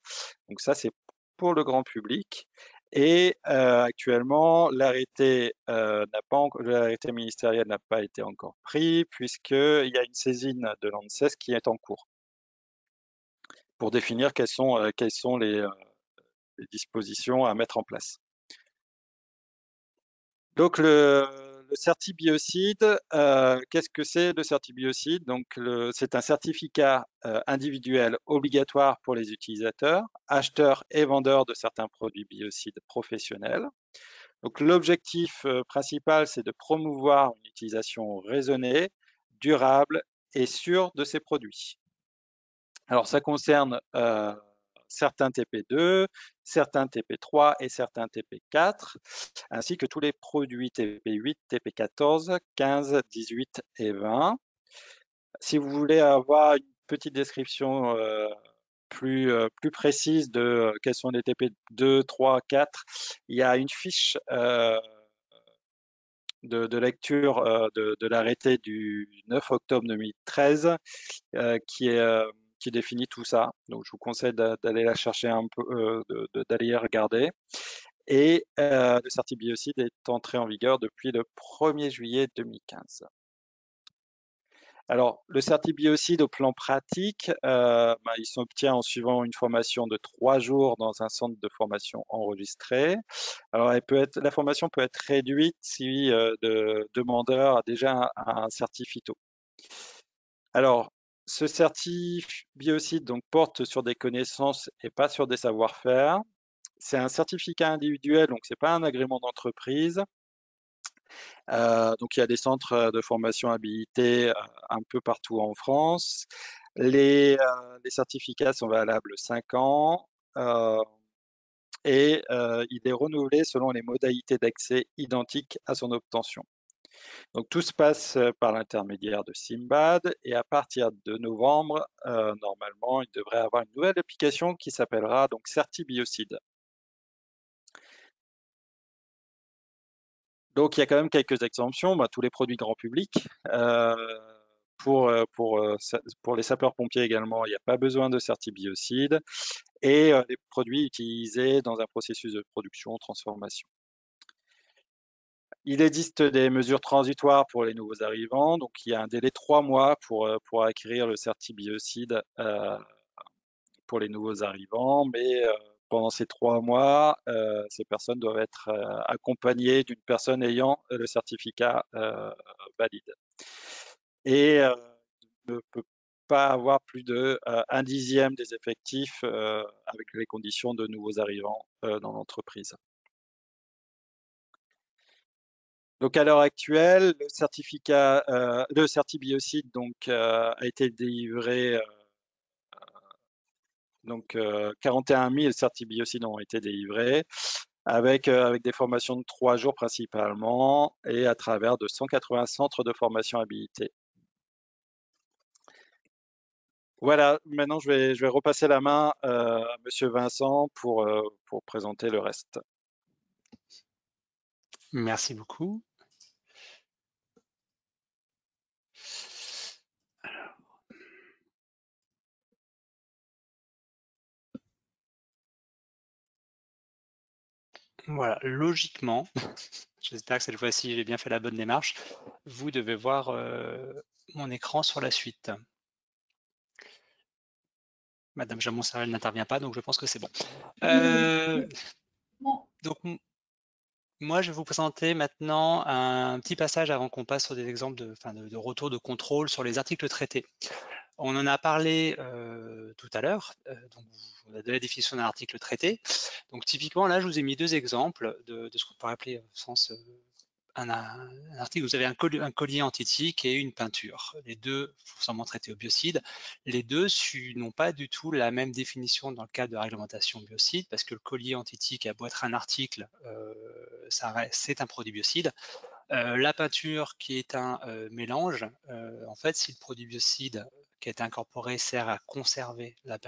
Donc ça, c'est pour le grand public. Et actuellement, l'arrêté ministériel n'a pas été encore pris, puisqu'il y a une saisine de l'ANSES qui est en cours pour définir quelles sont les dispositions à mettre en place. Donc le certibiocide, qu'est-ce que c'est le certibiocide? Donc c'est un certificat individuel obligatoire pour les utilisateurs, acheteurs et vendeurs de certains produits biocides professionnels. Donc l'objectif principal, c'est de promouvoir une utilisation raisonnée, durable et sûre de ces produits. Alors ça concerne certains TP2, certains TP3 et certains TP4, ainsi que tous les produits TP8, TP14, 15, 18 et 20. Si vous voulez avoir une petite description plus précise de quels sont les TP2, 3, 4, il y a une fiche de lecture de l'arrêté du 9 octobre 2013 qui définit tout ça. Donc, je vous conseille d'aller la chercher un peu, d'aller y regarder. Et le certibiocide est entré en vigueur depuis le 1er juillet 2015. Alors, le certibiocide au plan pratique, il s'obtient en suivant une formation de 3 jours dans un centre de formation enregistré. Alors, la formation peut être réduite si le demandeur a déjà un certificat. Alors, ce certibiocide donc, porte sur des connaissances et pas sur des savoir-faire. C'est un certificat individuel, donc ce n'est pas un agrément d'entreprise. Donc, il y a des centres de formation habilités un peu partout en France. Les certificats sont valables 5 ans et il est renouvelé selon les modalités d'accès identiques à son obtention. Donc tout se passe par l'intermédiaire de Simbad, et à partir de novembre, normalement, il devrait avoir une nouvelle application qui s'appellera donc Certibiocide. Donc il y a quand même quelques exemptions, tous les produits grand public. Pour les sapeurs-pompiers également, il n'y a pas besoin de certibiocide, et les produits utilisés dans un processus de production, transformation. Il existe des mesures transitoires pour les nouveaux arrivants, donc il y a un délai de 3 mois pour acquérir le certibiocide pour les nouveaux arrivants, mais pendant ces 3 mois, ces personnes doivent être accompagnées d'une personne ayant le certificat valide. Et ne peut pas avoir plus de 1/10 des effectifs avec les conditions de nouveaux arrivants dans l'entreprise. Donc à l'heure actuelle, le certibiocide donc a été délivré. Donc 41 000 certibiocides ont été délivrés avec des formations de 3 jours principalement et à travers de 180 centres de formation habilités. Voilà, maintenant je vais repasser la main à Monsieur Vincent pour présenter le reste. Merci beaucoup. Voilà, logiquement, j'espère que cette fois-ci j'ai bien fait la bonne démarche, vous devez voir mon écran sur la suite. Madame Jamon-Serrel n'intervient pas, donc je pense que c'est bon. Donc, moi, je vais vous présenter maintenant un petit passage avant qu'on passe sur des exemples de retour de contrôle sur les articles traités. On en a parlé tout à l'heure, donc on a donné la définition d'un article traité. Donc typiquement, là, je vous ai mis deux exemples de ce qu'on pourrait appeler au sens un article, vous avez un collier antithique et une peinture. Les deux forcément traités au biocide. Les deux n'ont pas du tout la même définition dans le cadre de la réglementation biocide, parce que le collier antithique a beau être un article, c'est un produit biocide. La peinture qui est un mélange, en fait, si le produit biocide qui a été incorporé sert à conserver la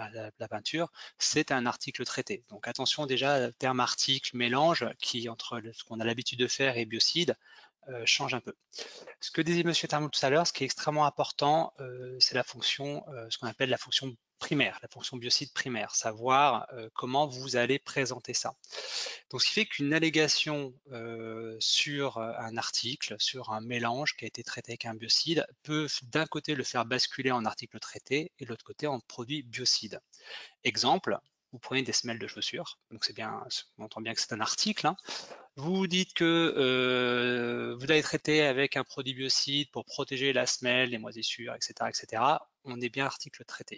peinture, c'est un article traité. Donc attention déjà, terme article, mélange, qui entre ce qu'on a l'habitude de faire et biocide, change un peu. Ce que disait M. Tarmou tout à l'heure, ce qui est extrêmement important, c'est la fonction, ce qu'on appelle la fonction primaire, la fonction biocide primaire, savoir comment vous allez présenter ça. Donc, ce qui fait qu'une allégation sur un article, sur un mélange qui a été traité avec un biocide, peut d'un côté le faire basculer en article traité et de l'autre côté en produit biocide. Exemple, vous prenez des semelles de chaussures, donc c'est bien, on entend bien que c'est un article, hein. Vous dites que vous allez traiter avec un produit biocide pour protéger la semelle, les moisissures, etc., etc. On est bien article traité.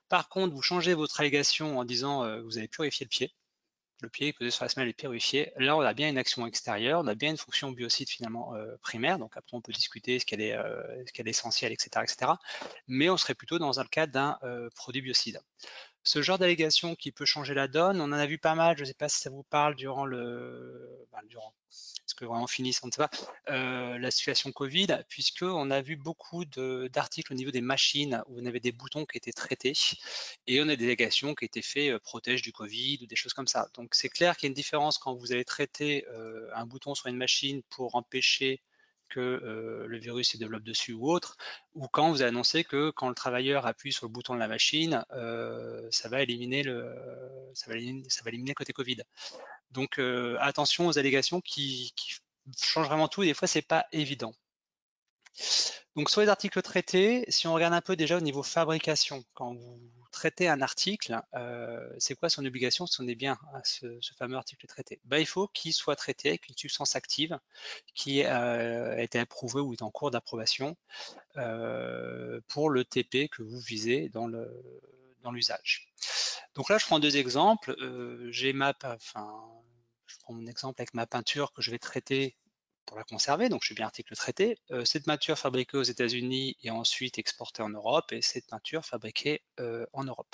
Par contre, vous changez votre allégation en disant que vous allez purifier le pied posé sur la semelle est purifié. Là, on a bien une action extérieure, on a bien une fonction biocide finalement primaire. Donc après, on peut discuter ce qu'elle est essentielle, etc., etc. Mais on serait plutôt dans le cadre d'un produit biocide. Ce genre d'allégation qui peut changer la donne, on en a vu pas mal, je ne sais pas si ça vous parle durant est-ce que vraiment fini, on ne sait pas, la situation Covid, puisqu'on a vu beaucoup d'articles au niveau des machines où on avait des boutons qui étaient traités et on a des allégations qui étaient faites protège du Covid ou des choses comme ça. Donc c'est clair qu'il y a une différence quand vous allez traiter un bouton sur une machine pour empêcher que le virus se développe dessus ou autre, ou quand vous annoncez que quand le travailleur appuie sur le bouton de la machine, ça va éliminer le côté Covid. Donc attention aux allégations qui changent vraiment tout et des fois c'est pas évident. Donc sur les articles traités, si on regarde un peu déjà au niveau fabrication, quand vous traitez un article, c'est quoi son obligation si on est bien à ce fameux article traité? Il faut qu'il soit traité avec une substance active qui a été approuvée ou est en cours d'approbation pour le TP que vous visez dans l'usage. Donc là, je prends deux exemples. Je prends mon exemple avec ma peinture que je vais traiter pour la conserver, donc je suis bien article traité. Cette peinture fabriquée aux États-Unis et ensuite exportée en Europe, et cette peinture fabriquée en Europe.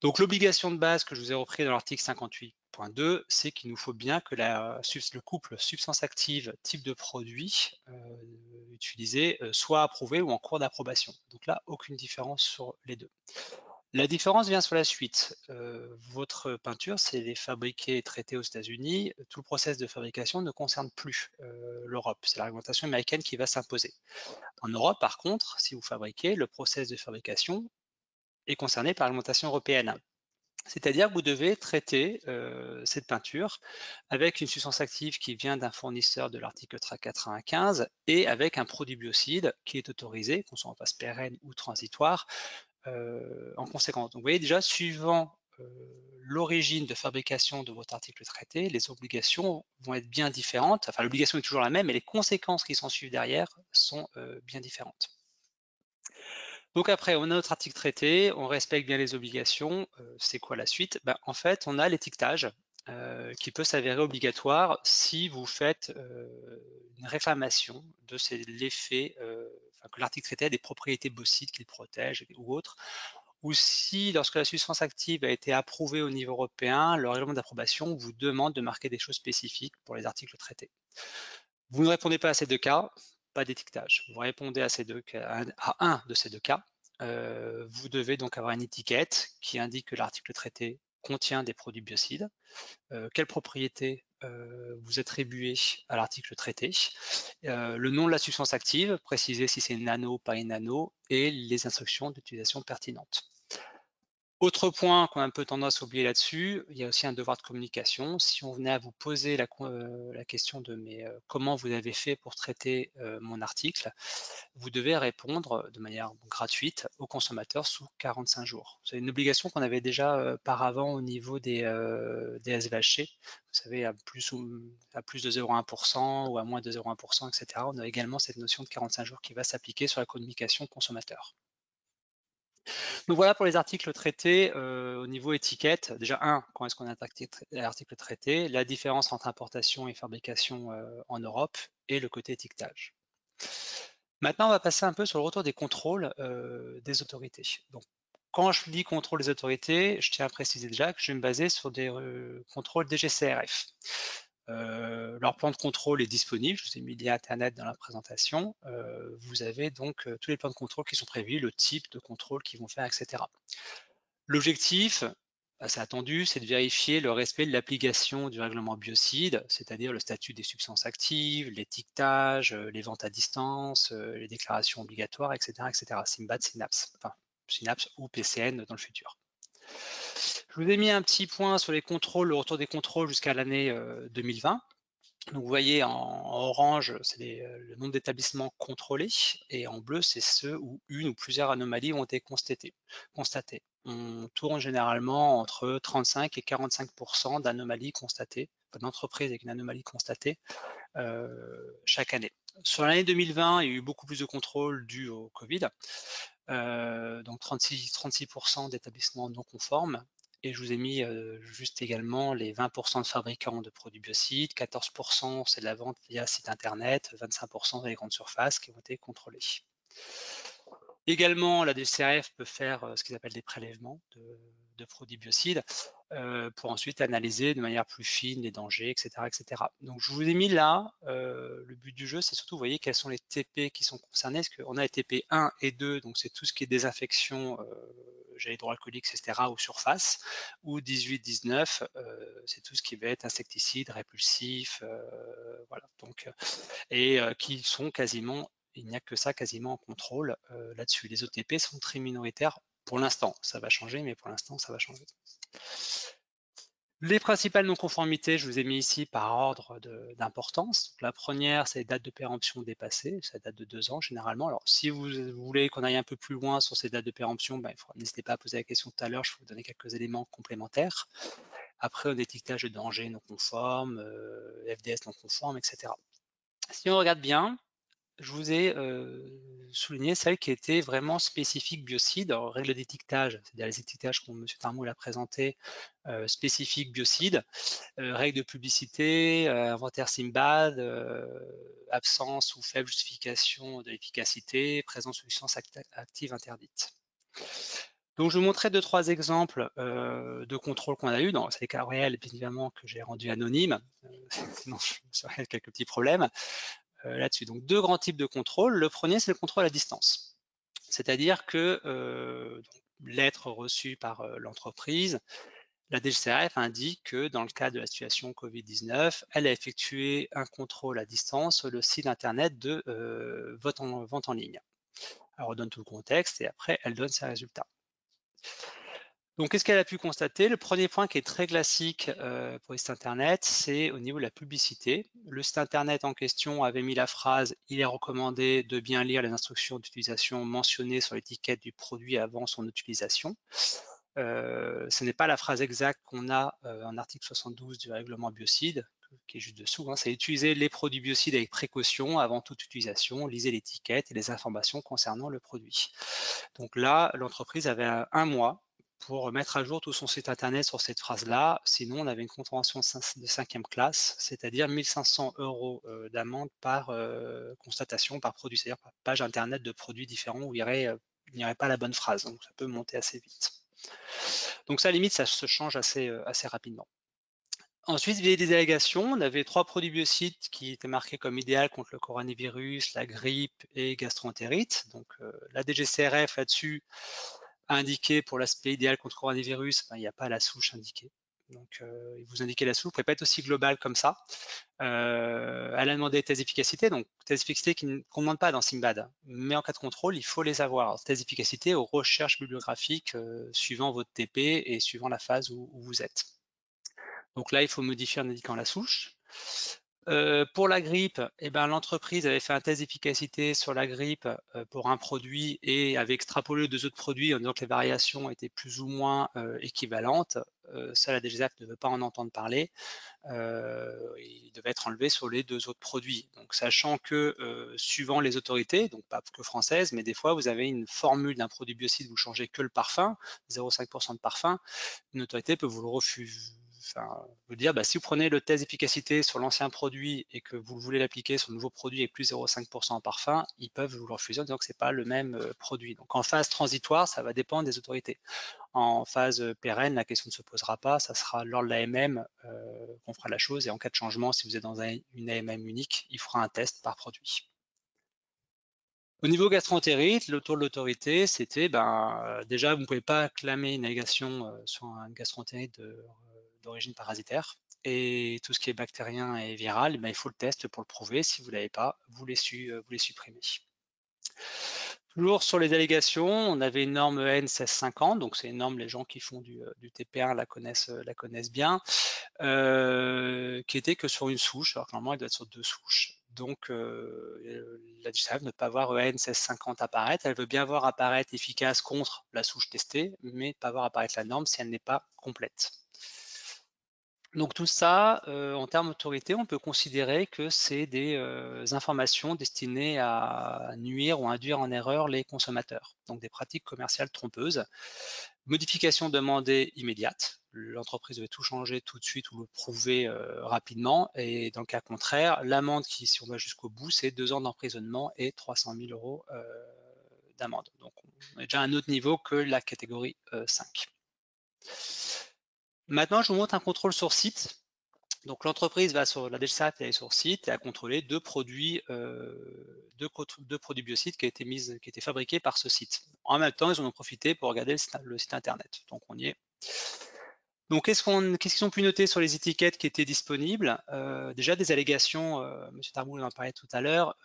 Donc l'obligation de base que je vous ai repris dans l'article 58.2, c'est qu'il nous faut bien que le couple substance active type de produit utilisé soit approuvé ou en cours d'approbation. Donc là, aucune différence sur les deux. La différence vient sur la suite. Votre peinture, si elle est fabriquée et traitée aux États-Unis, tout le process de fabrication ne concerne plus l'Europe. C'est la réglementation américaine qui va s'imposer. En Europe, par contre, si vous fabriquez, le process de fabrication est concerné par la réglementation européenne. C'est-à-dire que vous devez traiter cette peinture avec une substance active qui vient d'un fournisseur de l'article 95 et avec un produit biocide qui est autorisé, qu'on soit en phase pérenne ou transitoire, en conséquence. Donc vous voyez déjà, suivant l'origine de fabrication de votre article traité, les obligations vont être bien différentes. Enfin, l'obligation est toujours la même, mais les conséquences qui s'en suivent derrière sont bien différentes. Donc après, on a notre article traité, on respecte bien les obligations. C'est quoi la suite? En fait, on a l'étiquetage qui peut s'avérer obligatoire si vous faites une réclamation de l'effet que l'article traité a des propriétés biocides qu'il protège ou autres, ou si lorsque la substance active a été approuvée au niveau européen, le règlement d'approbation vous demande de marquer des choses spécifiques pour les articles traités. Vous ne répondez pas à ces deux cas, pas d'étiquetage. Vous répondez à un de ces deux cas. Vous devez donc avoir une étiquette qui indique que l'article traité contient des produits biocides, quelles propriétés vous attribuez à l'article traité, le nom de la substance active, préciser si c'est nano ou pas nano, et les instructions d'utilisation pertinentes. Autre point qu'on a un peu tendance à oublier là-dessus, il y a aussi un devoir de communication. Si on venait à vous poser la question de comment vous avez fait pour traiter mon article, vous devez répondre de manière gratuite aux consommateurs sous 45 jours. C'est une obligation qu'on avait déjà par avant au niveau des SVHC. Vous savez, à plus de 0,1% ou à moins de 0,1%, etc. On a également cette notion de 45 jours qui va s'appliquer sur la communication consommateur. Donc voilà pour les articles traités au niveau étiquette. Déjà, quand est-ce qu'on a un article traité, la différence entre importation et fabrication en Europe et le côté étiquetage. Maintenant, on va passer un peu sur le retour des contrôles des autorités. Donc, quand je dis contrôle des autorités, je tiens à préciser déjà que je vais me baser sur des contrôles DGCRF. Leur plan de contrôle est disponible, je vous ai mis le lien internet dans la présentation. Vous avez donc tous les plans de contrôle qui sont prévus, le type de contrôle qu'ils vont faire, etc. L'objectif, assez attendu, c'est de vérifier le respect de l'application du règlement biocide, c'est-à-dire le statut des substances actives, l'étiquetage, les ventes à distance, les déclarations obligatoires, etc., etc. SIMBAD, SYNAPS, enfin SYNAPS ou PCN dans le futur. Je vous ai mis un petit point sur les contrôles, le retour des contrôles jusqu'à l'année 2020. Donc vous voyez en orange, c'est le nombre d'établissements contrôlés et en bleu, c'est ceux où une ou plusieurs anomalies ont été constatées. On tourne généralement entre 35 et 45% d'anomalies constatées, d'entreprises avec une anomalie constatée chaque année. Sur l'année 2020, il y a eu beaucoup plus de contrôles dus au Covid, donc 36% d'établissements non conformes. Et je vous ai mis juste également les 20% de fabricants de produits biocides, 14% c'est de la vente via site internet, 25% des grandes surfaces qui ont été contrôlées. Également, la DGCRF peut faire ce qu'ils appellent des prélèvements de produits biocides pour ensuite analyser de manière plus fine les dangers, etc. etc. Donc, je vous ai mis là, le but du jeu, c'est surtout, vous voyez, quels sont les TP qui sont concernés. Parce qu'on a les TP 1 et 2, donc c'est tout ce qui est désinfection, gel hydroalcoolique, etc., ou surface, ou 18, 19, c'est tout ce qui va être insecticide, répulsif, voilà. Donc, et qui sont quasiment, il n'y a que ça quasiment en contrôle là-dessus. Les OTP sont très minoritaires pour l'instant. Ça va changer, mais pour l'instant, ça va changer. Les principales non-conformités, je vous ai mis ici par ordre d'importance. La première, c'est les dates de péremption dépassées. Ça date de 2 ans généralement. Alors, si vous voulez qu'on aille un peu plus loin sur ces dates de péremption, n'hésitez pas à poser la question tout à l'heure. Je vais vous donner quelques éléments complémentaires. Après, on a étiquetage de danger non conforme, FDS non conforme, etc. Si on regarde bien, je vous ai souligné celles qui étaient vraiment spécifiques biocides. Alors, règles d'étiquetage, c'est-à-dire les étiquetages que M. Tarmoul a présenté, spécifiques biocides, règles de publicité, inventaire SIMBAD, absence ou faible justification de l'efficacité, présence de substances actives interdites. Donc, je vous montrerai 2-3 exemples de contrôles qu'on a eu. C'est les cas réels, bien évidemment, que j'ai rendus anonymes. Sinon, j'aurais quelques petits problèmes là-dessus. Donc, 2 grands types de contrôles. Le premier, c'est le contrôle à distance. C'est-à-dire que lettre reçue par l'entreprise, la DGCRF indique que dans le cas de la situation Covid-19, elle a effectué un contrôle à distance sur le site internet de vente en ligne. Elle redonne tout le contexte et après, elle donne ses résultats. Donc, qu'est-ce qu'elle a pu constater? Le premier point qui est très classique pour les sites internet, c'est au niveau de la publicité. Le site internet en question avait mis la phrase « Il est recommandé de bien lire les instructions d'utilisation mentionnées sur l'étiquette du produit avant son utilisation ». Ce n'est pas la phrase exacte qu'on a en article 72 du règlement biocide, qui est juste dessous. C'est utiliser les produits biocides avec précaution avant toute utilisation, lisez l'étiquette et les informations concernant le produit. Donc là, l'entreprise avait un mois pour mettre à jour tout son site internet sur cette phrase-là. Sinon, on avait une contravention de 5e classe, c'est-à-dire 1 500 € d'amende par constatation, par produit, c'est-à-dire par page internet de produits différents où il n'y aurait pas la bonne phrase. Donc, ça peut monter assez vite. Donc, ça, à la limite, ça se change assez rapidement. Ensuite, il y avait des allégations. On avait 3 produits biocides qui étaient marqués comme idéal contre le coronavirus, la grippe et gastroentérite. Donc, la DGCRF là-dessus a indiqué pour l'aspect idéal contre le coronavirus, il n'y a pas la souche indiquée. Donc, il vous indiquait la souche, vous ne pouvez pas être aussi global comme ça. Elle a demandé des tests d'efficacité, donc tests d'efficacité qu'on ne demande pas dans Simbad, mais en cas de contrôle, il faut les avoir. Alors, tests d'efficacité aux recherches bibliographiques suivant votre TP et suivant la phase où vous êtes. Donc là, il faut modifier en indiquant la souche. Pour la grippe, eh ben, l'entreprise avait fait un test d'efficacité sur la grippe pour un produit et avait extrapolé 2 autres produits en disant que les variations étaient plus ou moins équivalentes. Ça, la DGSAF ne veut pas en entendre parler. Il devait être enlevé sur les 2 autres produits. Donc, sachant que suivant les autorités, donc pas que françaises, mais des fois, vous avez une formule d'un produit biocide, vous changez que le parfum, 0,5% de parfum, une autorité peut vous le refuser. Enfin, vous dire, bah, si vous prenez le test d'efficacité sur l'ancien produit et que vous voulez l'appliquer sur le nouveau produit avec plus 0,5% en parfum, ils peuvent vous le refuser en disant que ce n'est pas le même produit. Donc en phase transitoire, ça va dépendre des autorités. En phase pérenne, la question ne se posera pas, ça sera lors de l'AMM qu'on fera la chose, et en cas de changement, si vous êtes dans une AMM unique, il fera un test par produit. Au niveau gastroentérite, le tour de l'autorité, c'était déjà, vous ne pouvez pas clamer une allégation sur un gastroentérite d'origine parasitaire. Et tout ce qui est bactérien et viral, il faut le test pour le prouver. Si vous ne l'avez pas, vous les supprimez. Toujours sur les allégations, on avait une norme EN 1650, donc c'est une norme, les gens qui font du TP1 la connaissent bien, qui était que sur une souche, alors que normalement elle doit être sur 2 souches. Donc la DGSAF ne peut pas voir EN 1650 apparaître, elle veut bien voir apparaître efficace contre la souche testée, mais pas voir apparaître la norme si elle n'est pas complète. Donc tout ça, en termes d'autorité, on peut considérer que c'est des informations destinées à nuire ou induire en erreur les consommateurs, donc des pratiques commerciales trompeuses. Modification demandée immédiate, l'entreprise devait tout changer tout de suite ou le prouver rapidement, et dans le cas contraire, l'amende qui, si on va jusqu'au bout, c'est 2 ans d'emprisonnement et 300 000 € d'amende. Donc on est déjà à un autre niveau que la catégorie 5. Maintenant, je vous montre un contrôle sur site. Donc l'entreprise va sur la DGSAF et sur site et a contrôlé 2 produits biocides qui étaient fabriqués par ce site. En même temps, ils en ont profité pour regarder le site internet. Donc on y est. Donc qu'est-ce qu'ils ont pu noter sur les étiquettes qui étaient disponibles? Déjà des allégations, M. Darboul en parlait tout à l'heure,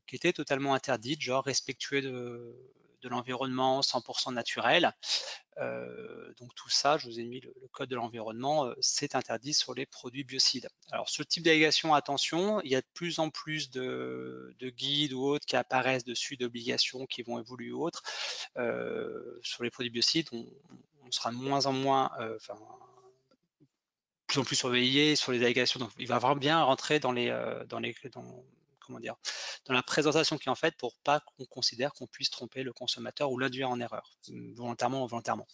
qui étaient totalement interdites, genre respectueux de l'environnement, 100% naturel. Donc tout ça, je vous ai mis le code de l'environnement, c'est interdit sur les produits biocides. Alors ce type d'allégation, attention, il y a de plus en plus de guides ou autres qui apparaissent dessus, d'obligations qui vont évoluer ou autres. Sur les produits biocides, on sera de moins en moins, plus en plus surveillé sur les allégations. Donc il va vraiment bien rentrer dans la présentation qui est en faite pour pas qu'on considère qu'on puisse tromper le consommateur ou l'induire en erreur, volontairement ou involontairement.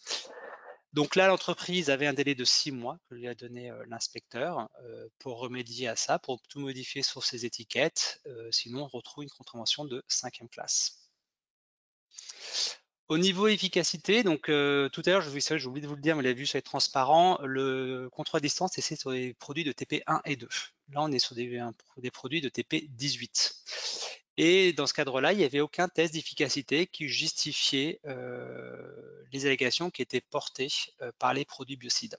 Donc là, l'entreprise avait un délai de 6 mois que lui a donné l'inspecteur pour remédier à ça, pour tout modifier sur ses étiquettes. Sinon, on retrouve une contravention de 5e classe. Au niveau efficacité, donc tout à l'heure, j'ai oublié de vous le dire, mais vous l'avez vu sur les transparents, le contrôle à distance, c'est sur les produits de TP1 et 2. Là, on est sur des produits de TP18. Et dans ce cadre-là, il n'y avait aucun test d'efficacité qui justifiait les allégations qui étaient portées par les produits biocides.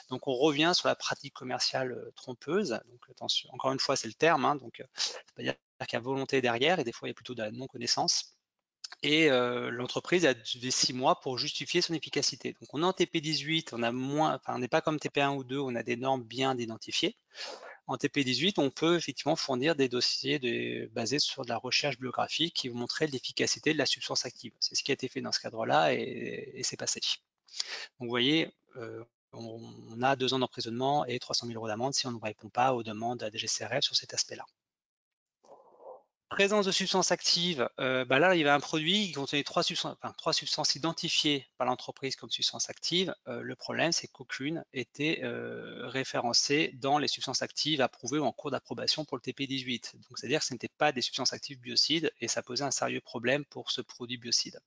Donc on revient sur la pratique commerciale trompeuse. Donc attention, encore une fois, c'est le terme, hein, donc c'est-à-dire qu'il y a volonté derrière et des fois il y a plutôt de la non-connaissance. Et l'entreprise a 6 mois pour justifier son efficacité. Donc on est en TP18, on n'est pas comme TP1 ou 2, on a des normes bien identifiées. En TP18, on peut effectivement fournir des dossiers basés sur de la recherche bibliographique qui vont montrer l'efficacité de la substance active. C'est ce qui a été fait dans ce cadre-là et c'est passé. Donc vous voyez, on a 2 ans d'emprisonnement et 300 000 € d'amende si on ne répond pas aux demandes à DGCRF sur cet aspect-là. Présence de substances actives, là il y avait un produit qui contenait 3 substances identifiées par l'entreprise comme substances actives. Le problème, c'est qu'aucune était référencée dans les substances actives approuvées ou en cours d'approbation pour le TP18. Donc c'est-à-dire que ce n'étaient pas des substances actives biocides et ça posait un sérieux problème pour ce produit biocide.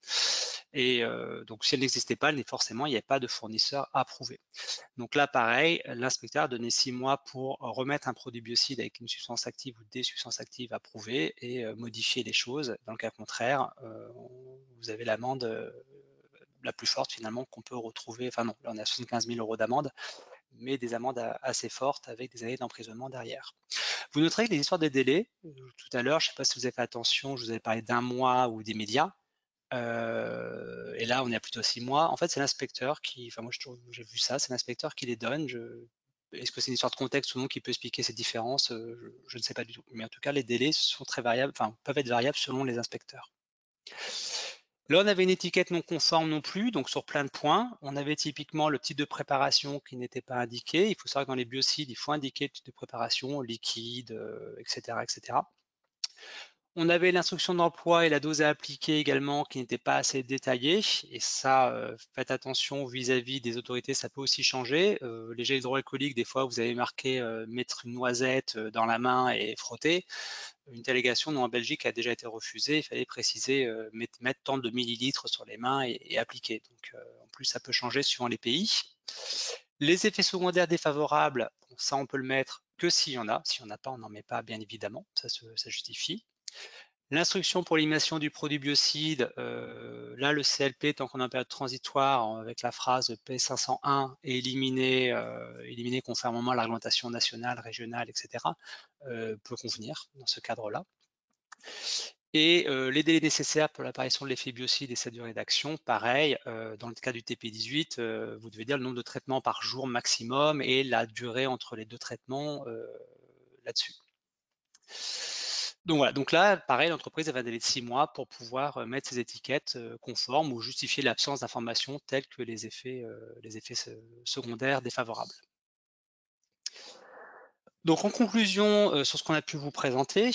Et donc si elles n'existaient pas, forcément il n'y avait pas de fournisseur approuvé. Donc là, pareil, l'inspecteur a donné 6 mois pour remettre un produit biocide avec une substance active ou des substances actives approuvées et modifier les choses. Dans le cas contraire, vous avez l'amende la plus forte finalement qu'on peut retrouver. Enfin non, là on est à 75 000 € d'amende, mais des amendes assez fortes avec des années d'emprisonnement derrière. Vous noterez que les histoires des délais, tout à l'heure, je ne sais pas si vous avez fait attention, je vous avais parlé d'1 mois ou des médias, et là on est à plutôt 6 mois. En fait, c'est l'inspecteur qui, enfin moi j'ai vu ça, c'est l'inspecteur qui les donne. Est-ce que c'est une histoire de contexte ou non qui peut expliquer ces différences? Je ne sais pas du tout. Mais en tout cas, les délais sont très variables, enfin peuvent être variables selon les inspecteurs. Là, on avait une étiquette non conforme non plus, donc sur plein de points. On avait typiquement le type de préparation qui n'était pas indiqué. Il faut savoir que dans les biocides, il faut indiquer le type de préparation, liquide, etc., etc. On avait l'instruction d'emploi et la dose à appliquer également qui n'était pas assez détaillée. Et ça, faites attention vis-à-vis des autorités, ça peut aussi changer. Les gels hydroalcooliques, des fois, vous avez marqué mettre une noisette dans la main et frotter. Une délégation, nous en Belgique, a déjà été refusée. Il fallait préciser mettre tant de millilitres sur les mains et appliquer. Donc, en plus, ça peut changer suivant les pays. Les effets secondaires défavorables, bon, ça, on peut le mettre que s'il y en a. S'il n'y en a pas, on n'en met pas, bien évidemment. Ça justifie. L'instruction pour l'élimination du produit biocide, là le CLP, tant qu'on est en période transitoire, avec la phrase P501 est éliminé conformément à la réglementation nationale, régionale, etc., peut convenir dans ce cadre-là. Et les délais nécessaires pour l'apparition de l'effet biocide et sa durée d'action, pareil, dans le cas du TP18, vous devez dire le nombre de traitements par jour maximum et la durée entre les deux traitements là-dessus. Donc voilà, donc là, pareil, l'entreprise avait un délai de 6 mois pour pouvoir mettre ses étiquettes conformes ou justifier l'absence d'informations telles que les effets secondaires défavorables. Donc en conclusion, sur ce qu'on a pu vous présenter,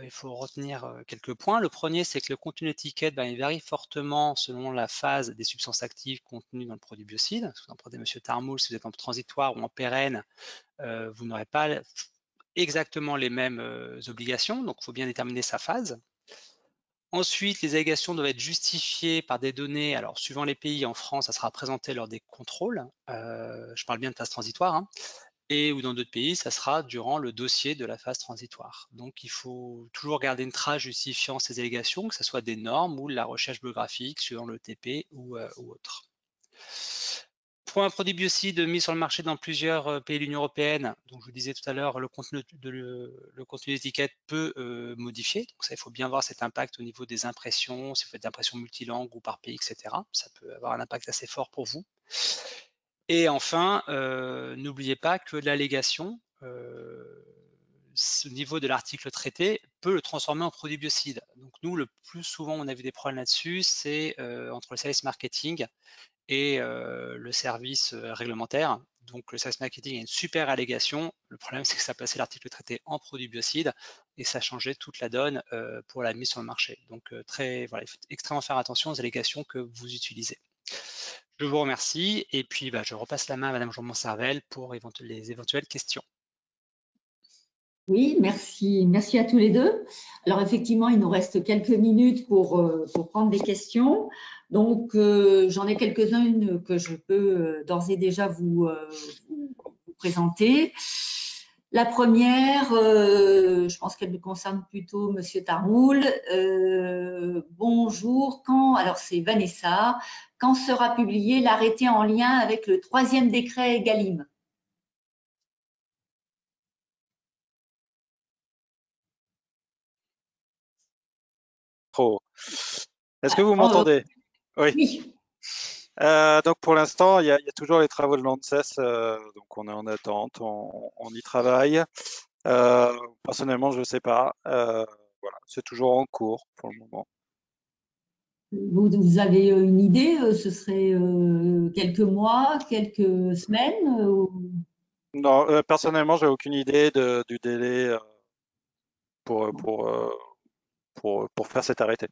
il faut retenir quelques points. Le premier, c'est que le contenu d'étiquette il varie fortement selon la phase des substances actives contenues dans le produit biocide. Si vous en prenez Monsieur Tarmoul, si vous êtes en transitoire ou en pérenne, vous n'aurez pas exactement les mêmes obligations, donc il faut bien déterminer sa phase. Ensuite, les allégations doivent être justifiées par des données, alors suivant les pays, en France, ça sera présenté lors des contrôles, je parle bien de phase transitoire, hein, et ou dans d'autres pays, ça sera durant le dossier de la phase transitoire. Donc il faut toujours garder une trace justifiant ces allégations, que ce soit des normes ou de la recherche biographique suivant le TP ou autre. Pour un produit biocide mis sur le marché dans plusieurs pays de l'Union européenne, donc je vous disais tout à l'heure, le contenu d'étiquette peut modifier. Donc ça, il faut bien voir cet impact au niveau des impressions, si vous faites des impressions multilangues ou par pays, etc. Ça peut avoir un impact assez fort pour vous. Et enfin, n'oubliez pas que l'allégation, au niveau de l'article traité, peut le transformer en produit biocide. Donc nous, le plus souvent, on a vu des problèmes là-dessus, c'est entre le service marketing et le service réglementaire. Donc le service marketing a une super allégation. Le problème, c'est que ça plaçait l'article traité en produit biocide et ça changeait toute la donne pour la mise sur le marché. Donc il faut extrêmement faire attention aux allégations que vous utilisez. Je vous remercie et puis je repasse la main à Madame Jean-Montservel pour les éventuelles questions. Oui, merci à tous les deux. Alors effectivement, il nous reste quelques minutes pour prendre des questions. Donc j'en ai quelques-unes que je peux d'ores et déjà vous présenter. La première, je pense qu'elle concerne plutôt Monsieur Tarmoul. Bonjour, alors c'est Vanessa, quand sera publié l'arrêté en lien avec le 3e décret Egalim? Est-ce que vous m'entendez? Oui. Donc pour l'instant, il y a toujours les travaux de l'ANSES, donc on est en attente, on y travaille. Personnellement, je ne sais pas. Voilà, c'est toujours en cours pour le moment. Vous avez une idée? Ce serait quelques mois, quelques semaines? Non, personnellement, j'ai aucune idée du délai pour faire cet arrêté.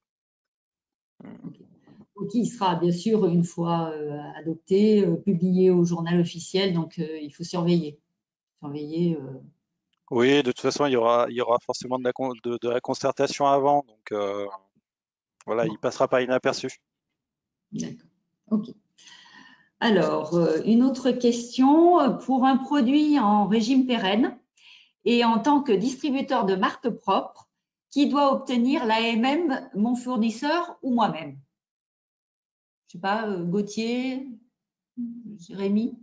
Ok, il sera bien sûr une fois adopté, publié au journal officiel, donc il faut surveiller. Oui, de toute façon, il y aura forcément de la concertation avant, donc voilà, il passera pas inaperçu. D'accord. Ok. Alors, une autre question. Pour un produit en régime pérenne et en tant que distributeur de marque propre, qui doit obtenir l'AMM, mon fournisseur ou moi-même? Je ne sais pas, Gauthier, Jérémy?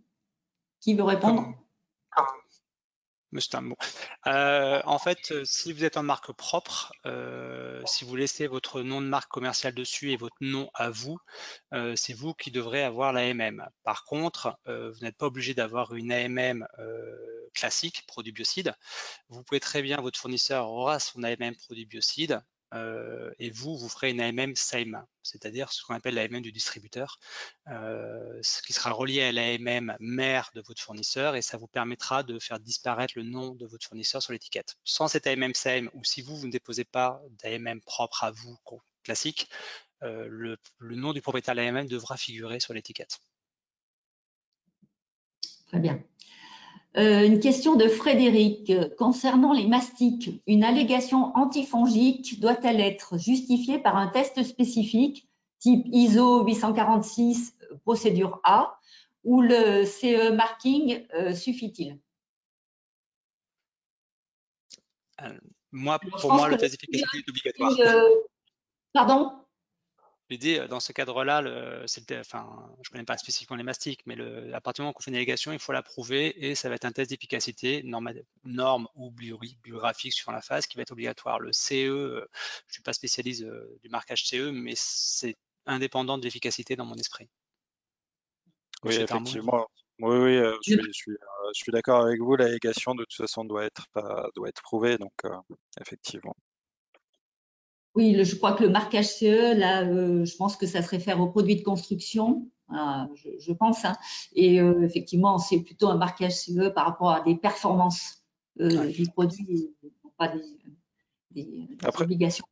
Qui veut répondre? C'est un mot. En fait, si vous êtes en marque propre, si vous laissez votre nom de marque commerciale dessus et votre nom à vous, c'est vous qui devrez avoir l'AMM. Par contre, vous n'êtes pas obligé d'avoir une AMM classique, produit biocide. Vous pouvez très bien, votre fournisseur aura son AMM produit biocide et vous ferez une AMM SAME, c'est-à-dire ce qu'on appelle l'AMM du distributeur, ce qui sera relié à l'AMM mère de votre fournisseur et ça vous permettra de faire disparaître le nom de votre fournisseur sur l'étiquette. Sans cette AMM SAME ou si vous ne déposez pas d'AMM propre à vous classique, le nom du propriétaire de l'AMM devra figurer sur l'étiquette. Très bien. Une question de Frédéric. Concernant les mastiques, une allégation antifongique doit-elle être justifiée par un test spécifique type ISO 846 procédure A ou le CE marking suffit-il? Pour moi, le test d'efficacité est obligatoire. Pardon? L'idée, dans ce cadre-là, je ne connais pas spécifiquement les mastiques, mais à partir du moment qu'on fait une allégation, il faut la prouver et ça va être un test d'efficacité, norme ou biographique suivant la phase, qui va être obligatoire. Le CE, je ne suis pas spécialiste du marquage CE, mais c'est indépendant de l'efficacité dans mon esprit. Oui, effectivement. Oui, je suis d'accord avec vous. L'allégation, de toute façon, doit être prouvée, donc effectivement. Oui, je crois que le marquage CE, là, je pense que ça se réfère aux produits de construction, je pense. Hein. Et effectivement, c'est plutôt un marquage CE par rapport à des performances du produit, pas des obligations.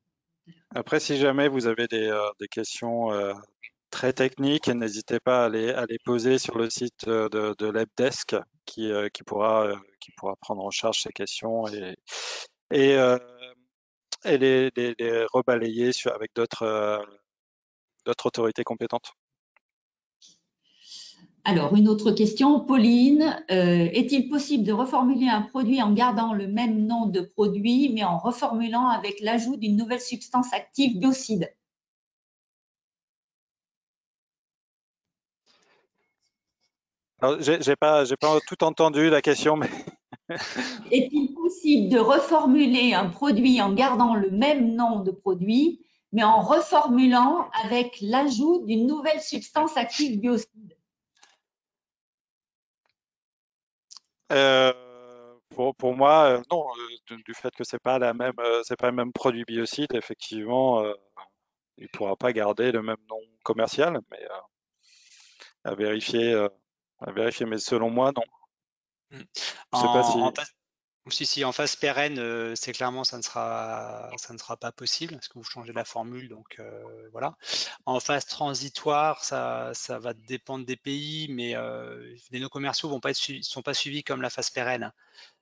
Après, si jamais vous avez des questions très techniques, n'hésitez pas à les poser sur le site de l'helpdesk qui pourra prendre en charge ces questions et les rebalayer avec d'autres autorités compétentes. Alors, une autre question, Pauline. Est-il possible de reformuler un produit en gardant le même nom de produit, mais en reformulant avec l'ajout d'une nouvelle substance active biocide? J'ai pas tout entendu la question, mais Est-il possible de reformuler un produit en gardant le même nom de produit, mais en reformulant avec l'ajout d'une nouvelle substance active biocide? Pour moi, non, du fait que c'est pas le même produit biocide, effectivement, il pourra pas garder le même nom commercial, mais à vérifier, mais selon moi, non. Je sais pas si. En phase pérenne, c'est clairement ça ne sera pas possible parce que vous changez la formule, donc voilà. En phase transitoire, ça va dépendre des pays, mais les non commerciaux sont pas suivis comme la phase pérenne.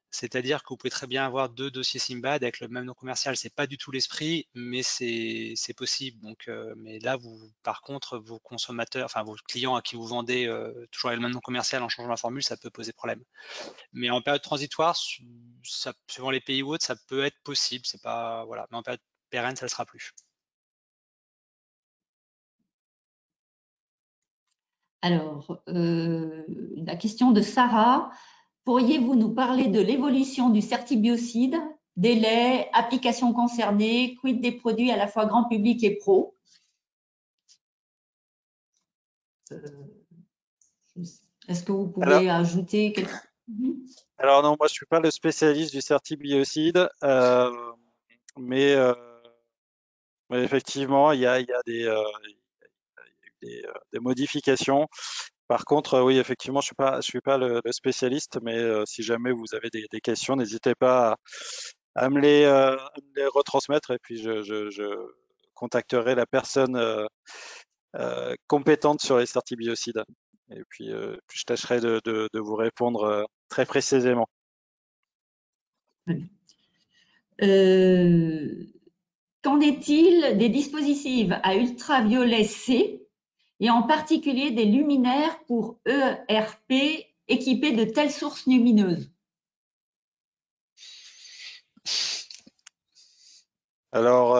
C'est-à-dire que vous pouvez très bien avoir deux dossiers Simbad avec le même nom commercial. C'est pas du tout l'esprit, mais c'est possible. Donc, mais là, par contre, vos consommateurs, enfin vos clients à qui vous vendez toujours avec le même nom commercial en changeant la formule, ça peut poser problème. Mais en période transitoire, suivant les pays ou autres, ça peut être possible. C'est pas voilà, mais en période pérenne, ça ne sera plus. Alors, la question de Sarah. Pourriez-vous nous parler de l'évolution du certibiocide, délais, applications concernées, quid des produits à la fois grand public et pro? Est-ce que vous pouvez ajouter quelque chose? Alors non, moi je suis pas le spécialiste du certibiocide, mais effectivement il y a des modifications. Par contre, oui, effectivement, je suis pas le spécialiste, mais si jamais vous avez des questions, n'hésitez pas à me les retransmettre et puis je contacterai la personne compétente sur les certibiocides. Et puis, je tâcherai de vous répondre très précisément. Qu'en est-il des dispositifs à ultraviolet C et en particulier des luminaires pour ERP équipés de telles sources lumineuses? Alors,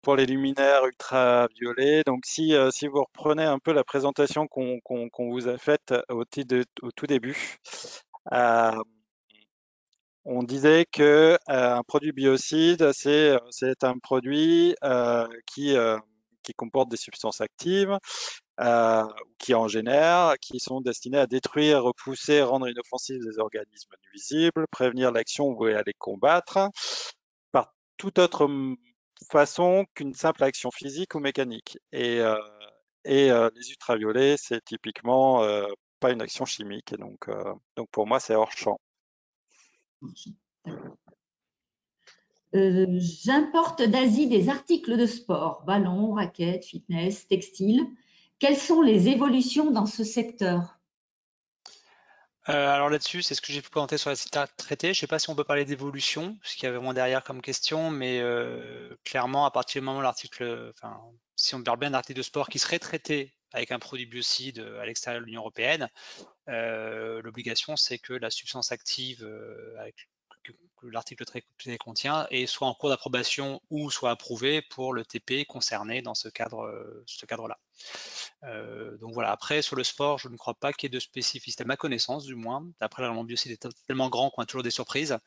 pour les luminaires ultraviolets. Donc, si vous reprenez un peu la présentation qu'on vous a faite au tout début, on disait que un produit biocide, c'est un produit qui comporte des substances actives, qui en génèrent, qui sont destinées à détruire, repousser, rendre inoffensifs des organismes nuisibles, prévenir l'action ou à les combattre par toute autre façon qu'une simple action physique ou mécanique. Et les ultraviolets, c'est typiquement pas une action chimique. Et donc pour moi, c'est hors champ. J'importe d'Asie des articles de sport, ballons, raquettes, fitness, textiles. Quelles sont les évolutions dans ce secteur? Alors là-dessus, c'est ce que j'ai pu présenter sur la site traité. Je ne sais pas si on peut parler d'évolution, ce qu'il y avait vraiment derrière comme question, mais clairement, à partir du moment où l'article, enfin, si on parle bien d'article de sport qui serait traité avec un produit biocide à l'extérieur de l'Union européenne, l'obligation, c'est que la substance active que l'article traité contient est soit en cours d'approbation ou soit approuvée pour le TP concerné dans ce cadre-là. Donc voilà, après sur le sport, je ne crois pas qu'il y ait de spécificité, à ma connaissance du moins. Après, le règlement biocide est tellement grand qu'on a toujours des surprises,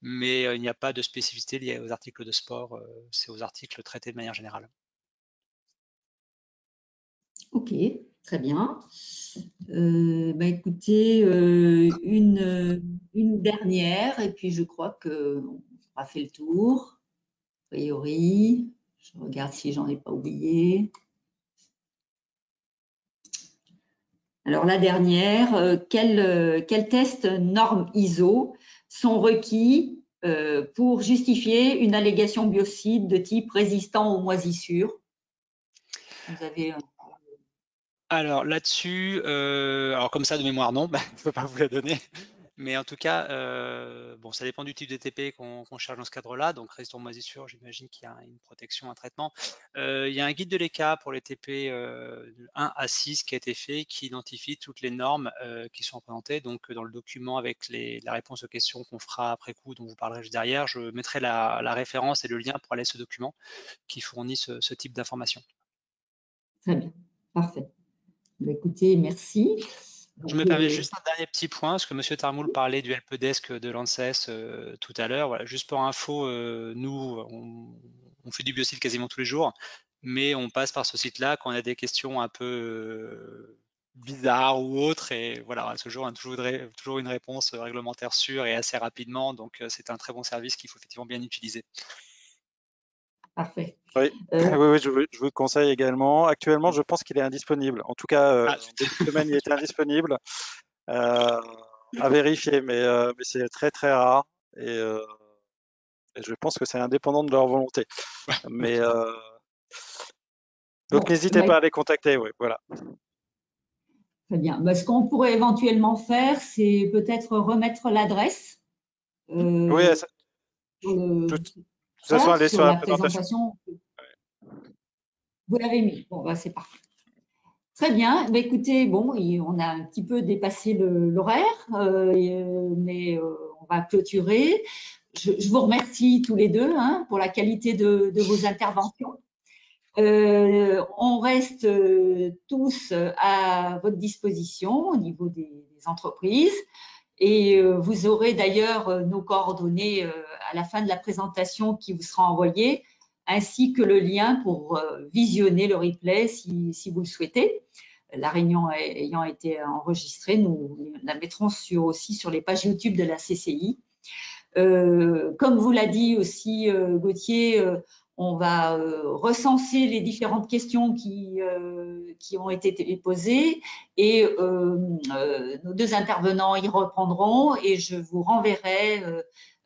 mais il n'y a pas de spécificité liée aux articles de sport, c'est aux articles traités de manière générale. Ok, très bien. Écoutez, une dernière, et puis je crois qu'on aura fait le tour. A priori, je regarde si j'en ai pas oublié. Alors la dernière, quels tests normes ISO sont requis pour justifier une allégation biocide de type résistant aux moisissures? Vous avez Alors là-dessus, alors comme ça de mémoire non, je ne peux pas vous la donner. Mais en tout cas, bon, ça dépend du type de TP qu'on cherche dans ce cadre-là. Donc, résistant aux moisissures, j'imagine qu'il y a une protection, un traitement. Il y a un guide de l'ECA pour les TP 1 à 6 qui a été fait, qui identifie toutes les normes qui sont représentées. Donc, dans le document avec la réponse aux questions qu'on fera après coup, dont vous parlerez juste derrière, je mettrai la référence et le lien pour aller à ce document qui fournit ce type d'informations. Très bien, parfait. Écoutez, merci. Je me permets juste un dernier petit point, parce que M. Tarmoul parlait du helpdesk de l'ANSES tout à l'heure. Voilà, juste pour info, nous, on fait du biocide quasiment tous les jours, mais on passe par ce site-là quand on a des questions un peu bizarres ou autres. Et voilà, à ce jour, on a toujours une réponse réglementaire sûre et assez rapidement. Donc, c'est un très bon service qu'il faut effectivement bien utiliser. Parfait. Oui, oui, je vous le conseille également. Actuellement, je pense qu'il est indisponible. En tout cas, en début de semaine, il était indisponible. À vérifier, mais c'est très très rare et je pense que c'est indépendant de leur volonté. Mais donc n'hésitez pas à les contacter. Oui, voilà. Très bien. Ce qu'on pourrait éventuellement faire, c'est peut-être remettre l'adresse. Oui, de toute façon, elle est sur la présentation. Vous l'avez mis. Bon, c'est parfait. Très bien. Écoutez, bon, on a un petit peu dépassé l'horaire, mais on va clôturer. Je vous remercie tous les deux pour la qualité de vos interventions. On reste tous à votre disposition au niveau des entreprises. Et vous aurez d'ailleurs nos coordonnées à la fin de la présentation qui vous sera envoyée, ainsi que le lien pour visionner le replay si vous le souhaitez. La réunion ayant été enregistrée, nous la mettrons aussi sur les pages YouTube de la CCI. Comme vous l'a dit aussi Gauthier, on va recenser les différentes questions qui ont été posées et nos deux intervenants y reprendront et je vous renverrai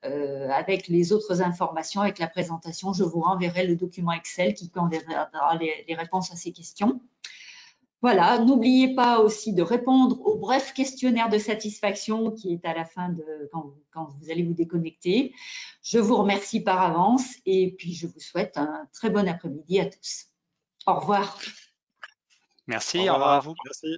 avec les autres informations, avec la présentation, je vous renverrai le document Excel qui contiendra les réponses à ces questions. Voilà, n'oubliez pas aussi de répondre au bref questionnaire de satisfaction qui est à la fin quand vous allez vous déconnecter. Je vous remercie par avance et puis je vous souhaite un très bon après-midi à tous. Au revoir. Merci, au revoir à vous. Merci.